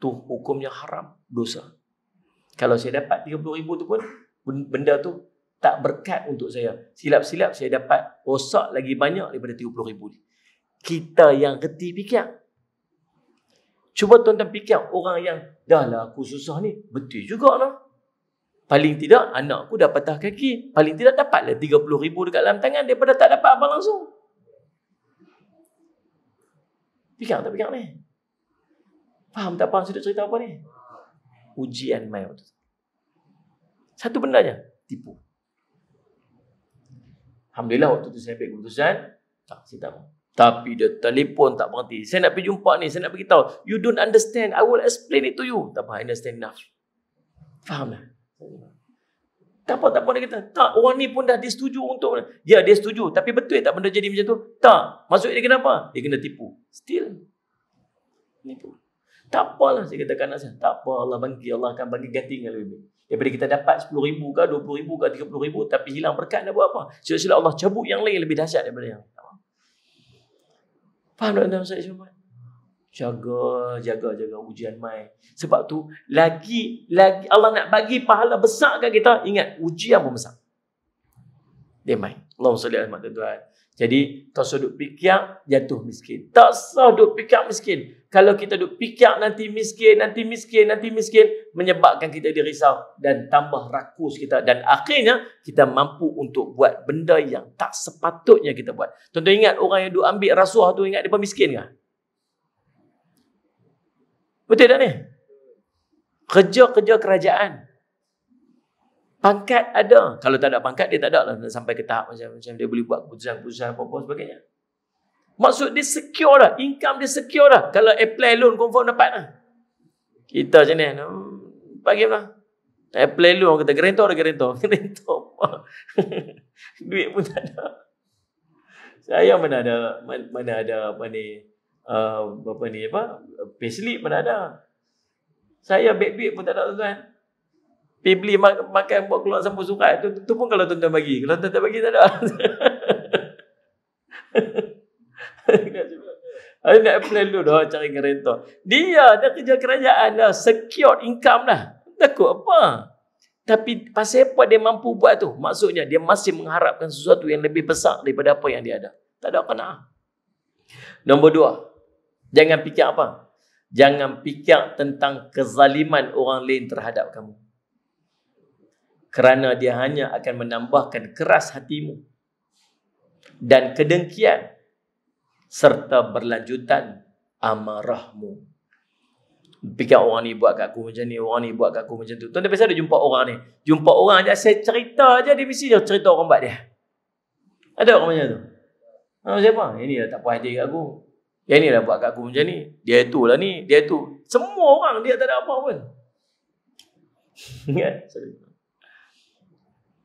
tu hukumnya haram, dosa. Kalau saya dapat 30,000 tu pun benda tu tak berkat untuk saya. Silap-silap saya dapat rosak lagi banyak daripada 30,000 ni. Kita yang reti fikir. Cuba tuan-tuan fikir orang yang dah lah aku susah ni, betul juga lah. Paling tidak anakku dah patah kaki, paling tidak dapatlah 30,000 dekat dalam tangan daripada tak dapat apa langsung. Fikir tak fikir ni? Faham tak faham sudut cerita apa ni? Ujian mai waktu tu. Satu benda je, tipu. Alhamdulillah waktu tu saya ambil keputusan, saya tak mau. Tapi dia telefon tak berhenti. Saya nak pergi jumpa ni, saya nak beritahu. You don't understand, I will explain it to you. Tak apa, I understand enough. Faham tak? Tak apa dia kata. Tak, orang ni pun dah dia setuju untuk. Ya, dia setuju. Tapi betul tak benda jadi macam tu? Tak. Maksud dia kenapa? Dia kena tipu. Still. Tipu. Tak apalah, saya katakan anak saya. Tak apa, Allah akan bagi ganti yang lebih baik. Daripada kita dapat 10,000 ke, 20,000 ke, 30,000, tapi hilang berkat nak buat apa? Sila-sila Allah cabut yang lain lebih dahsyat daripada yang. Faham tak tuan saya semua? Jaga ujian mai. Sebab tu lagi Allah nak bagi pahala besar kat kita, ingat ujian pun besar. Dia mai. Allahumma salli ala tuan. Jadi tak usah duk fikir jatuh miskin. Tak usah duk fikir miskin. Kalau kita duk fikir nanti miskin, menyebabkan kita dirisau dan tambah rakus kita, dan akhirnya kita mampu untuk buat benda yang tak sepatutnya kita buat. Tuan-tuan ingat orang yang duk ambil rasuah tu, ingat dia miskin ke? Betul tak ni? Kerja-kerja kerajaan. Pangkat ada. Kalau tak ada pangkat, dia tak ada lah sampai ke tahap macam dia boleh buat keputusan-keputusan apa-apa sebagainya. Maksud dia secure dah. Income dia secure dah. Kalau apply loan, confirm dapat lah. Kita macam ni. Bagilah. Apply loan, kata gerentor. Gerentor apa? Duit pun tak ada. Saya mana ada payslip mana ada. Saya duit pun tak ada tuan. Pergi beli makan buat keluar sampul surat tu pun kalau tuan-tuan bagi. Kalau tuan-tuan bagi tak ada. Nak apply dulu dah cari gerentor. Dia dah kerja kerajaan dah, secure income dah. Takut apa? Tapi pasal apa dia mampu buat tu? Maksudnya dia masih mengharapkan sesuatu yang lebih besar daripada apa yang dia ada. Tak ada qanaah. Nombor 2. Jangan fikir apa? Jangan fikir tentang kezaliman orang lain terhadap kamu. Kerana dia hanya akan menambahkan keras hatimu dan kedengkian serta berlanjutan amarahmu. Fikir orang ni buat kat aku macam ni, orang ni buat kat aku macam tu. Tuan-tuan biasa ada jumpa orang ni. Jumpa orang je, saya cerita je, dia mesti cerita orang buat dia. Ada orang macam tu? Siapa? Ini dah tak puas hati kat aku. Yang ni dah buat kat aku macam ni. Dia tu lah ni, dia tu. Semua orang dia tak ada apa pun.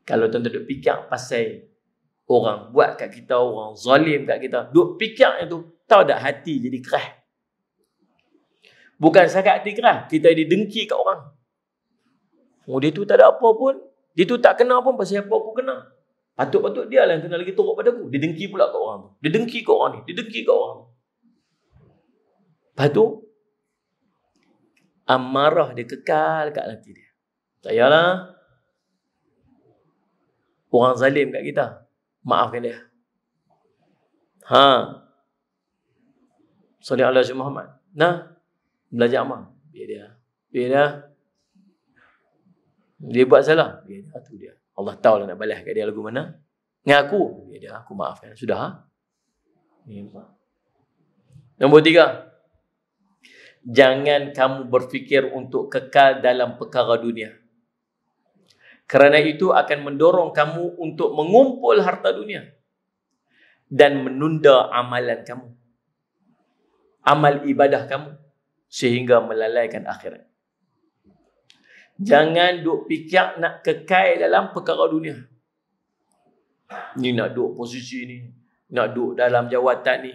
Kalau tuan-tuan duk fikir pasal orang buat kat kita, orang zalim kat kita, duk fikir itu, tahu tak hati jadi keras. Bukan sangat hati keras, kita didengki kat orang. Oh, dia tu tak ada apa pun, dia tu tak kena pun pasal apa aku kena. Patut-patut dia lah yang kena lagi teruk pada aku. Dia dengki pula kat orang tu. Dia dengki kat orang ni, dia dengki kat orang tu. Lepas tu amarah dia kekal kat hati dia. Tak payahlah orang zalim kat kita, maafkan dia. Sallallahu alaihi Muhammad. Nah, belajar amal. Biar dia. Dia buat salah. Biar dia. Tu dia. Allah tahu lah nak balas kat dia lagu mana. Ngaku. Biar dia. Aku maafkan. Sudah. Nombor 3. Jangan kamu berfikir untuk kekal dalam perkara dunia. Kerana itu akan mendorong kamu untuk mengumpul harta dunia dan menunda amalan kamu, amal ibadah kamu, sehingga melalaikan akhirat. Jangan duk fikir nak kekal dalam perkara dunia. Ni nak duduk posisi ni, nak duduk dalam jawatan ni,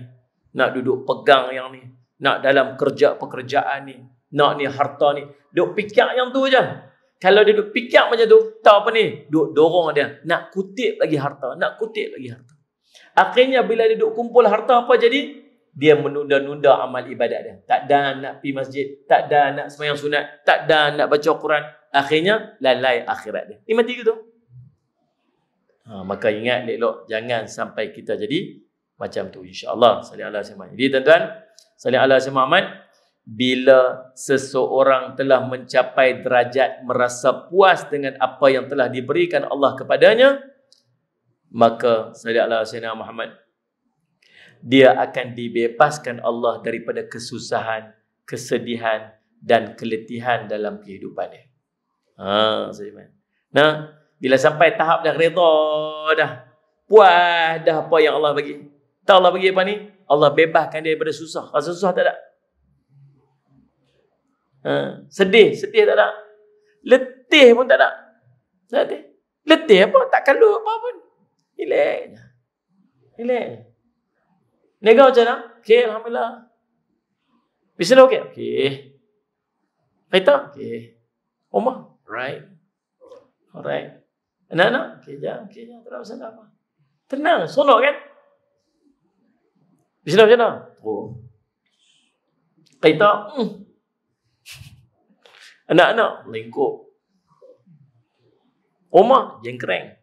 nak duduk pegang yang ni, nak dalam pekerjaan ni, nak ni harta ni. Duk fikir yang tu je. Kalau dia duk fikir macam tu, tahu apa ni? Duk dorong dia. Nak kutip lagi harta. Nak kutip lagi harta. Akhirnya bila dia duk kumpul harta, apa jadi? Dia menunda-nunda amal ibadat dia. Tak ada nak pergi masjid. Tak ada nak sembahyang sunat. Tak ada nak baca Quran. Akhirnya lalai akhirat dia. Ni mati ke tu? Maka ingat elok. Jangan sampai kita jadi macam tu. InsyaAllah. Sallallahu alaihi wasallam. Jadi tuan-tuan, sallallahu alaihi wasallam, bila seseorang telah mencapai derajat merasa puas dengan apa yang telah diberikan Allah kepadanya, maka sallallahu alaihi wasallam Muhammad, dia akan dibebaskan Allah daripada kesusahan, kesedihan dan keletihan dalam kehidupannya. Nah, bila sampai tahap dah redha dah, puas dah apa yang Allah bagi. Tahu Allah bagi apa ni? Allah bebaskan dia daripada susah. Rasa susah tak ada. Sedih tak ada. Letih pun tak ada. Letih apa? Tak kalut apa pun. Relax. Nega macam mana? Okey, alhamdulillah. Bisnes okey? Okey. Kereta? Okey. Rumah? Alright. Anak-anak? Okey, jam. Tak ada masalah apa. Tenang, sonok kan? Bisnes macam mana? Kereta? Anak-anak? Lengkuk. Rumah? Jengkereng.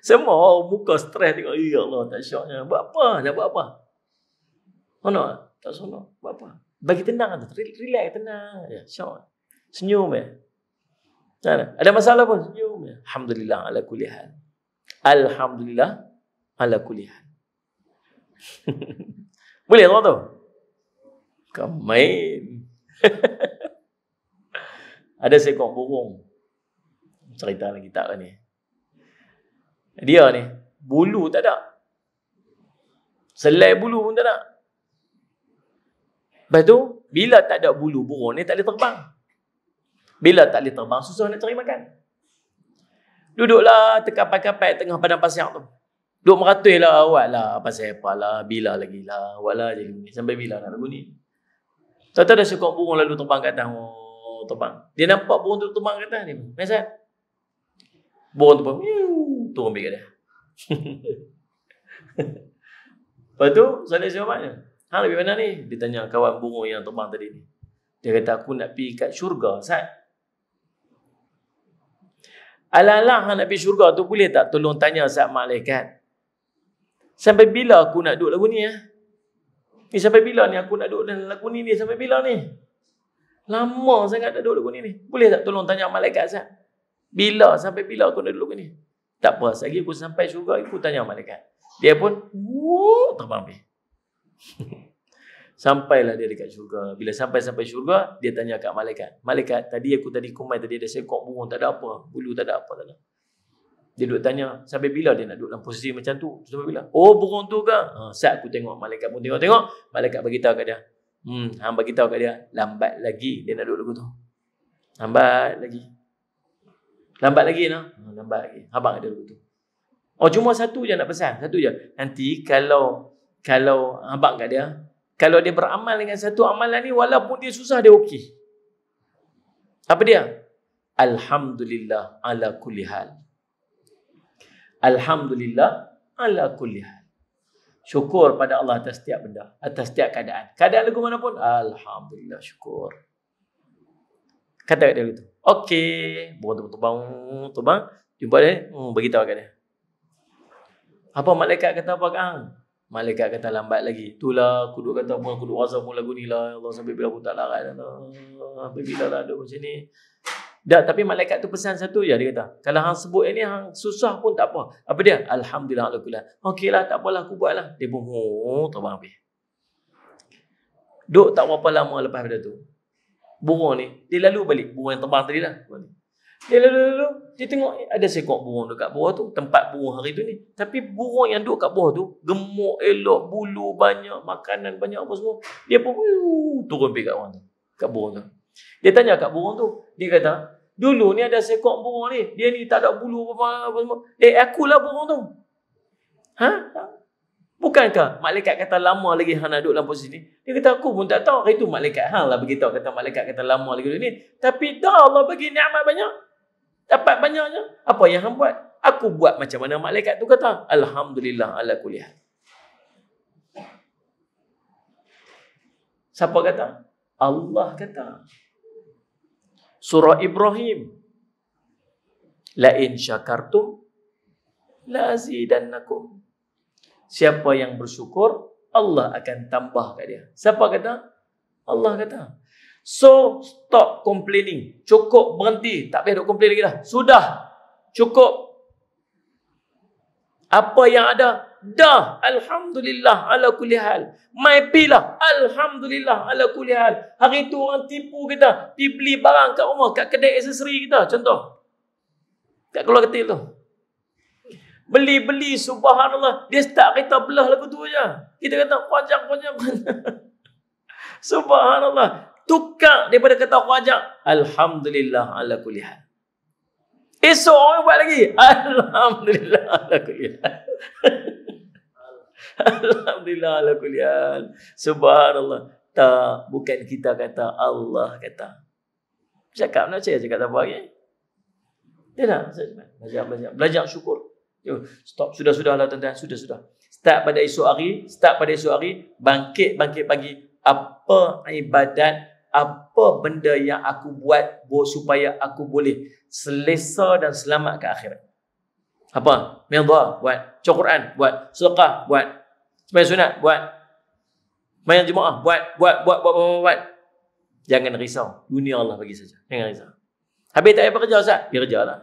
Semua muka stres tengok. Ya Allah, tak syoknya. Buat apa? Nak buat apa? Sonok? Tak sonok. Buat apa? Bagi tenang tu. Relax, tenang. Ya, syok. Senyum ya. Ada masalah pun? Senyum ya. Alhamdulillah ala kulli hal. Alhamdulillah ala kulli hal. Boleh tak tu? Kau main. Ada seekor burung. Cerita lagi tak lah ni. Dia ni, bulu tak ada. Selai bulu pun tak ada. Lepas tu, bila tak ada bulu, burung ni tak boleh terbang. Bila tak boleh terbang, susah nak cari makan. Duduklah terkapai-kapai tengah padang pasir tu. Duduk meratus lah, awak lah, pasal apa lah, bila lagi lah, awak lah je ni. Sampai bila nak lagu ni. Tak ada seekor burung lalu terbang kat atas. Terbang. Dia nampak burung tu terbang kat atas ni. Biasa. Burung terbang. Turun ambil kat dia. Lepas tu, Saleh siapa maknya? Hang lebih mana ni? Dia tanya kawan burung yang terbang tadi ni. Dia kata, aku nak pergi kat syurga, Ustaz. Alah-alah hang nak pergi syurga tu, boleh tak tolong tanya Ustaz malaikat? Sampai bila aku nak duduk lagu ni ya? Ni sampai bila ni aku nak duduk dalam lagu ni sampai bila ni? Lama sangat nak duduk lagu ni. Boleh tak tolong tanya malaikat Ustaz? Bila, sampai bila aku nak duduk lagu ni? Tak apa, lagi aku sampai syurga, aku tanya malaikat. Dia pun, terbang pergi. Sampailah dia dekat syurga. Bila sampai syurga, dia tanya kat malaikat. Malaikat, tadi kumai tadi ada seekor burung, tak ada apa. Bulu tak ada apa. Tak ada. Dia duduk tanya, sampai bila dia nak duduk dalam posisi macam tu? Sampai bila? Oh, burung tu ke? Saat aku tengok, malaikat pun tengok. Malaikat beritahu kat dia. Hang beritahu kat dia, lambat lagi dia nak duduk lagu tu. Lambat lagi nah. Lambat lagi. Abang ada lagu tu. Oh, cuma satu je nak pesan. Satu je. Nanti kalau abang kat dia, kalau dia beramal dengan satu amalan ni, walaupun dia susah, dia okey. Apa dia? Alhamdulillah ala kulli hal. Alhamdulillah ala kulli hal. Syukur pada Allah atas setiap benda, atas setiap keadaan. Keadaan lagu mana pun, alhamdulillah, syukur. Kata kat dia gitu. Okey, burung terbang. Jumpa dia, beritahu kat dia. Apa malaikat kata apa kat hang? Malaikat kata lambat lagi. Itulah aku duk kata aku duk rasa pun lagu ni lah. Allah, sampai bila aku tak larat lah. Sampai bila lah duk macam ni. Dah, tapi malaikat tu pesan satu je. Dia kata, kalau hang sebut ini, hang susah pun tak apa. Apa dia? Alhamdulillah. Okeylah, tak apalah, aku buatlah. Dia pun, terbang habis. Duk tak berapa lama lepas pada tu. Burung ni, dia lalu balik. Burung yang terbang tadi lah. Dia lalu. Dia tengok, ada seekor burung dekat bawah tu. Tempat burung hari tu ni. Tapi burung yang duduk kat bawah tu, gemuk, elok, bulu banyak, makanan banyak apa semua. Dia pun, turun pergi kat orang tu. Kat burung tu. Dia tanya kat burung tu. Dia kata, dulu ni ada seekor burung ni. Dia ni tak ada bulu apa semua. Akulah burung tu. Bukankah malaikat kata lama lagi hang nak duduk dalam posisi ni? Dia kata aku pun tak tahu. Itu malaikat hang lah beritahu. Kata malaikat kata lama lagi duduk ni. Tapi dah Allah bagi nikmat banyak. Dapat banyaknya. Apa yang hang buat? Aku buat macam mana malaikat tu kata. Alhamdulillah ala kulli hal. Siapa kata? Allah kata. Surah Ibrahim. La in syakartum la azidannakum. Siapa yang bersyukur, Allah akan tambah kat dia. Siapa kata? Allah kata. So, stop complaining. Cukup, berhenti. Tak payah duk complain lagi dah. Sudah. Cukup. Apa yang ada? Dah. Alhamdulillah ala kulli hal. Mai pilah. Alhamdulillah ala kulli hal. Hari tu orang tipu kita. Pergi beli barang kat rumah, kat kedai aksesori kita. Contoh. Kat Keluar Ketil tu. Beli-beli, subhanallah. Dia start kita belah lagu tu aja. Kita kata khwajak. Subhanallah. Tukar daripada kata khwajak. Alhamdulillah ala kulli hal. Esok orang buat lagi. Alhamdulillah ala kulli hal. Alhamdulillah ala kulli hal. Subhanallah. Tak, bukan kita kata, Allah kata. Cakap nak saya cakap tak apa lagi. Dia nak belajar syukur. Stop, sudah-sudahlah tuan-tuan, sudah. Start pada esok hari, bangkit pagi. Apa ibadat, apa benda yang aku buat supaya aku boleh selesa dan selamat ke akhirat. Apa? Midha, buat. Baca Quran, buat. Sedekah, buat. Sembahyang sunat, buat. Sembahyang jemaah, buat. Jangan risau. Dunia Allah bagi saja. Jangan risau. Habis tak payah kerja, Ustaz? Pergi kerja lah.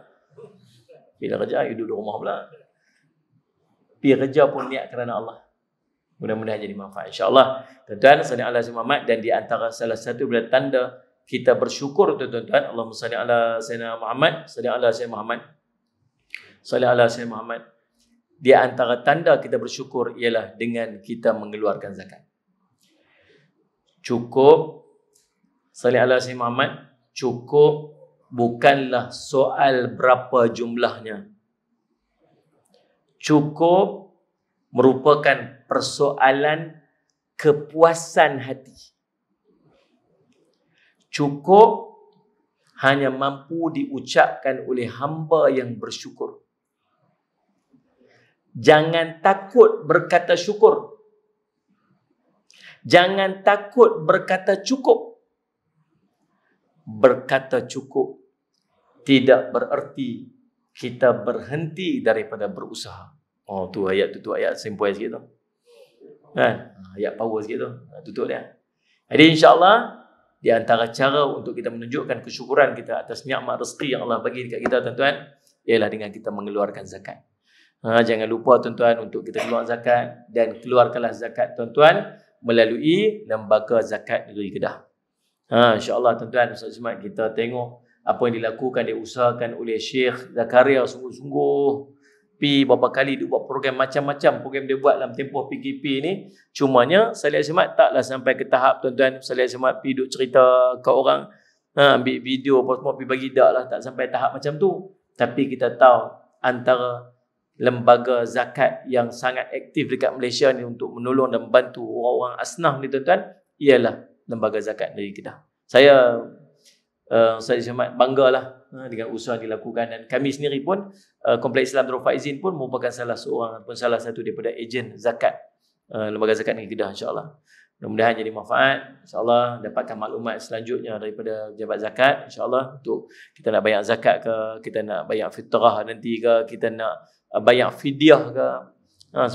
Bila kerja, you duduk rumah pula. Pergi kerja pun niat kerana Allah. Mudah-mudahan jadi manfaat. InsyaAllah. Tuan-tuan, salli ala Muhammad. Dan di antara salah satu bila tanda kita bersyukur, tuan-tuan. Allahumma salli ala Sayyidina Muhammad. Salli ala Sayyidina Muhammad. Salli ala Sayyidina Muhammad. Di antara tanda kita bersyukur ialah dengan kita mengeluarkan zakat. Cukup. Salli ala Sayyidina Muhammad. Cukup bukanlah soal berapa jumlahnya. Cukup merupakan persoalan kepuasan hati. Cukup hanya mampu diucapkan oleh hamba yang bersyukur. Jangan takut berkata syukur. Jangan takut berkata cukup. Berkata cukup tidak bererti kita berhenti daripada berusaha. Oh, tu ayat simple sikit tu. Kan? Ayat power sikit tu. Tutup dia. Jadi insya-Allah di antara cara untuk kita menunjukkan kesyukuran kita atas nikmat rezeki yang Allah bagi dekat kita, tuan-tuan, ialah dengan kita mengeluarkan zakat. Jangan lupa, tuan-tuan, untuk kita keluar zakat, dan keluarkanlah zakat, tuan-tuan, melalui lembaga zakat negeri Kedah. InsyaAllah, tuan-tuan, Ustaz Ismail, kita tengok apa yang dilakukan, diusahakan oleh Syekh Zakaria sungguh-sungguh. Pi berapa kali dia buat program macam-macam program dia buat dalam tempoh PKP ni. Cumanya Salih Asmat taklah sampai ke tahap, tuan-tuan, Salih Asmat pi duk cerita ke orang, ambil video apa semua pi bagi, dak lah, tak sampai tahap macam tu. Tapi kita tahu antara lembaga zakat yang sangat aktif dekat Malaysia ni untuk menolong dan membantu orang-orang asnaf ni, tuan-tuan, ialah lembaga zakat dari Kedah. Saya Ustaz Ismail banggalah dengan usaha yang dilakukan, dan kami sendiri pun Kompleks Islam Darul Faizin pun merupakan salah satu daripada ejen zakat lembaga zakat negeri Kedah, insya-Allah. Mudah-mudahan jadi manfaat, insya-Allah dapatkan maklumat selanjutnya daripada pejabat zakat, insya-Allah, untuk kita nak bayar zakat ke, kita nak bayar fitrah nanti ke, kita nak bayar fidyah ke,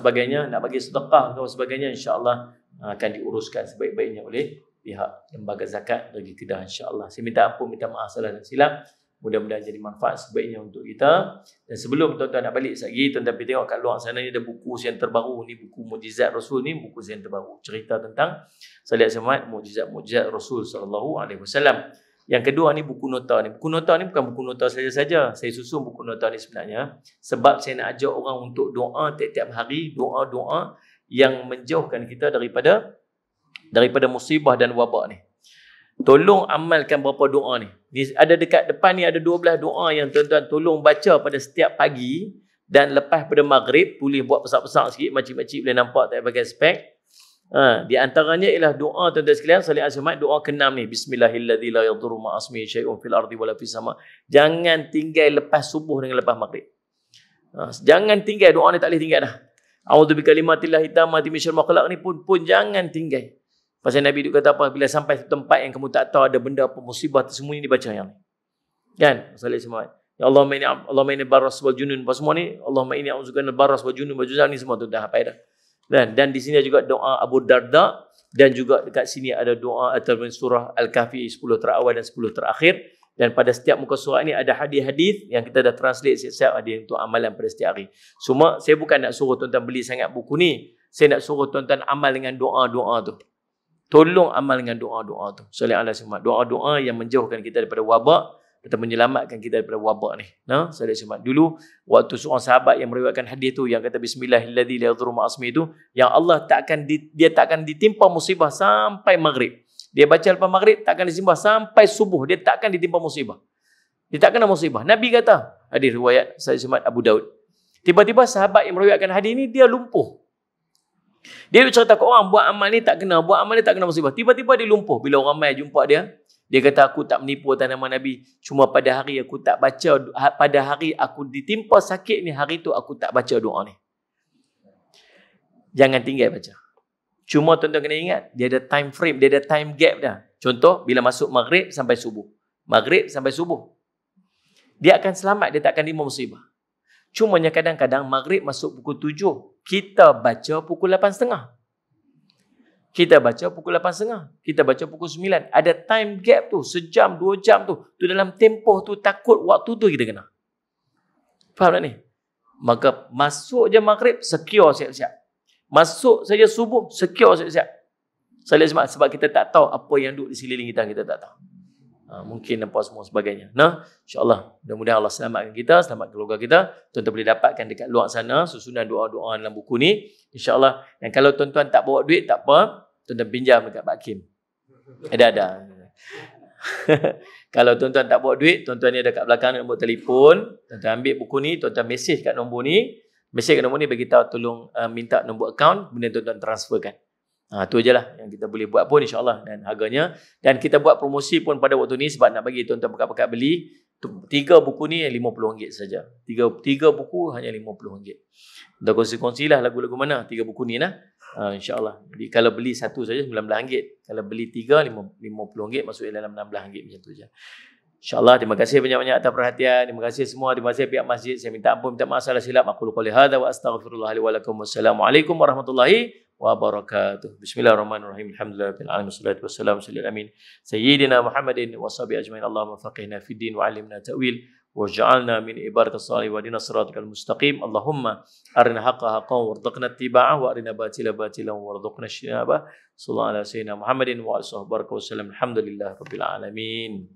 sebagainya, nak bagi sedekah ke sebagainya, insya-Allah akan diuruskan sebaik-baiknya oleh pihak lembaga zakat negeri Kedah, insya-Allah. Saya minta ampun, minta maaf salah dan silap. Mudah-mudahan jadi manfaat sebaiknya untuk kita. Dan sebelum tuan-tuan nak balik lagi, tuan-tuan pergi tengok kat luar sana ni ada buku yang terbaru ni, buku Mukjizat Rasul ni, buku yang terbaru, cerita tentang Salih Asmat, Mukjizat Rasul sallallahu alaihi wasallam. Yang kedua ni buku nota ni. Buku nota ni bukan buku nota saja-saja. Saya susun buku nota ni sebenarnya sebab saya nak ajak orang untuk doa tiap-tiap hari, doa-doa yang menjauhkan kita daripada musibah dan wabak ni. Tolong amalkan berapa doa ni. Ada dekat depan ni ada 12 doa yang tuan-tuan tolong baca pada setiap pagi, dan lepas pada maghrib tulis buat besar-besar sikit, makcik-makcik boleh nampak tak pakai spek. Di antaranya ialah doa, tuan-tuan sekalian, Salih Asmat, doa ke-6 ni, Bismillahilladzi la yadurru ma asmihi syai'un fil ardi wala fis sama. Jangan tinggal lepas subuh dengan lepas maghrib. Jangan tinggal, doa ni tak boleh tinggal dah. A'udzu bikalimatillahit tammati min syarri ma khalaq ni pun jangan tinggal. Pasal Nabi itu kata apa? Bila sampai satu tempat yang kamu tak tahu ada benda apa, musibah tersembunyi, dibaca yang ni. Kan? Salih Asmat. Ya Allahumma inni baras wal junun. Apa semua ni? Allahumma inni a'udzubika minal baras wal junun wal juzam ni semua tu dah hafal dah. Dan di sini juga doa Abu Darda, dan juga dekat sini ada doa atau surah Al-Kahfi 10 terawal dan 10 terakhir. Dan pada setiap muka surah ini ada hadis-hadis yang kita dah translate siap-siap, ada untuk amalan pada setiap hari. Cuma saya bukan nak suruh tuan-tuan beli sangat buku ni. Saya nak suruh tuan-tuan amal dengan doa-doa tu. Tolong amal dengan doa-doa tu. Salih ala Muhammad. Doa-doa yang menjauhkan kita daripada wabak, atau menyelamatkan kita daripada wabak ni. Nah, sahabat Jumaat. Dulu waktu seorang sahabat yang meriwayatkan hadis tu yang kata bismillahilladzi la yadhurru ma'asmi itu, yang Allah dia tak akan ditimpa musibah sampai maghrib. Dia baca lepas maghrib tak akan ditimpa sampai subuh, dia tak akan ditimpa musibah. Dia tak kena musibah. Nabi kata, hadis riwayat sahabat Jumaat Abu Daud. Tiba-tiba sahabat yang meriwayatkan hadis ni dia lumpuh. Dia cerita ke orang buat amal ni tak kena, buat amal ni tak kena musibah. Tiba-tiba dia lumpuh. Bila orang ramai jumpa dia, dia kata aku tak menipu atas nama Nabi. Cuma pada hari aku tak baca, pada hari aku ditimpa sakit ni, hari tu aku tak baca doa ni. Jangan tinggal baca. Cuma tuan-tuan kena ingat, dia ada time frame, dia ada time gap dah. Contoh, bila masuk maghrib sampai subuh. Maghrib sampai subuh. Dia akan selamat, dia tak akan terima musibah. Cumanya kadang-kadang maghrib masuk pukul 7. Kita baca pukul 8.30. Kita baca pukul 8.30. Kita baca pukul 9. Ada time gap tu. Sejam, 2 jam tu. Tu dalam tempoh tu takut waktu tu kita kena. Faham tak ni? Maka masuk je maghrib, secure siap-siap. Masuk saja subuh, secure siap-siap. Sebab kita tak tahu apa yang duduk di sekeliling kita tak tahu. Mungkin apa semua sebagainya. Nah, insyaAllah. Mudah-mudahan Allah selamatkan kita, selamat keluarga kita. Tuan-tuan boleh dapatkan dekat luar sana susunan doa-doa dalam buku ni. InsyaAllah. Dan kalau tuan-tuan tak bawa duit, tak apa. Tuan-tuan pinjam dekat Pak Kim. Ada. Kalau tuan-tuan tak bawa duit, tuan-tuan ni ada kat belakang nombor telefon. Tuan-tuan ambil buku ni, tuan-tuan mesej kat nombor ni. Mesej kat nombor ni, bagi tahu tolong minta nombor akaun, kemudian tuan-tuan transferkan. Tu je lah yang kita boleh buat pun insyaAllah. Dan harganya, dan kita buat promosi pun pada waktu ni sebab nak bagi tuan-tuan pekat-pekat beli. 3 buku ni RM50 saja. 3 buku hanya RM50. Dah kongsi-kongsi lah lagu-lagu mana 3 buku ni lah. InsyaAllah. Jadi kalau beli satu saja RM19. Kalau beli 3 RM50, masuk dalam RM16 macam tu je. InsyaAllah. Terima kasih banyak-banyak atas perhatian. Terima kasih semua. Terima kasih pihak masjid. Saya minta ampun, minta maaf salah silap. Aku qali hadza wa astaghfirullah li wa lakum. Wassalamualaikum warahmatullahi wabarakatuh. Bismillahirrahmanirrahim. Alhamdulillahirabbil alamin. Wassalatu wassalamu ala amin sayyidina Muhammadin wa sahbihi ajmain. Allahumma faqihna fid din wa 'allimna ta'wil waj'alna min ibadatis salihin wa dinas siratal mustaqim. Allahumma arina haqqan haqqan warzuqna ittiba'ahu wa arina batila batilan warzuqna ijtinabah. Sallallahu alaihi wasallam Muhammadin wa alihi wasallam. Alhamdulillahirabbil alamin.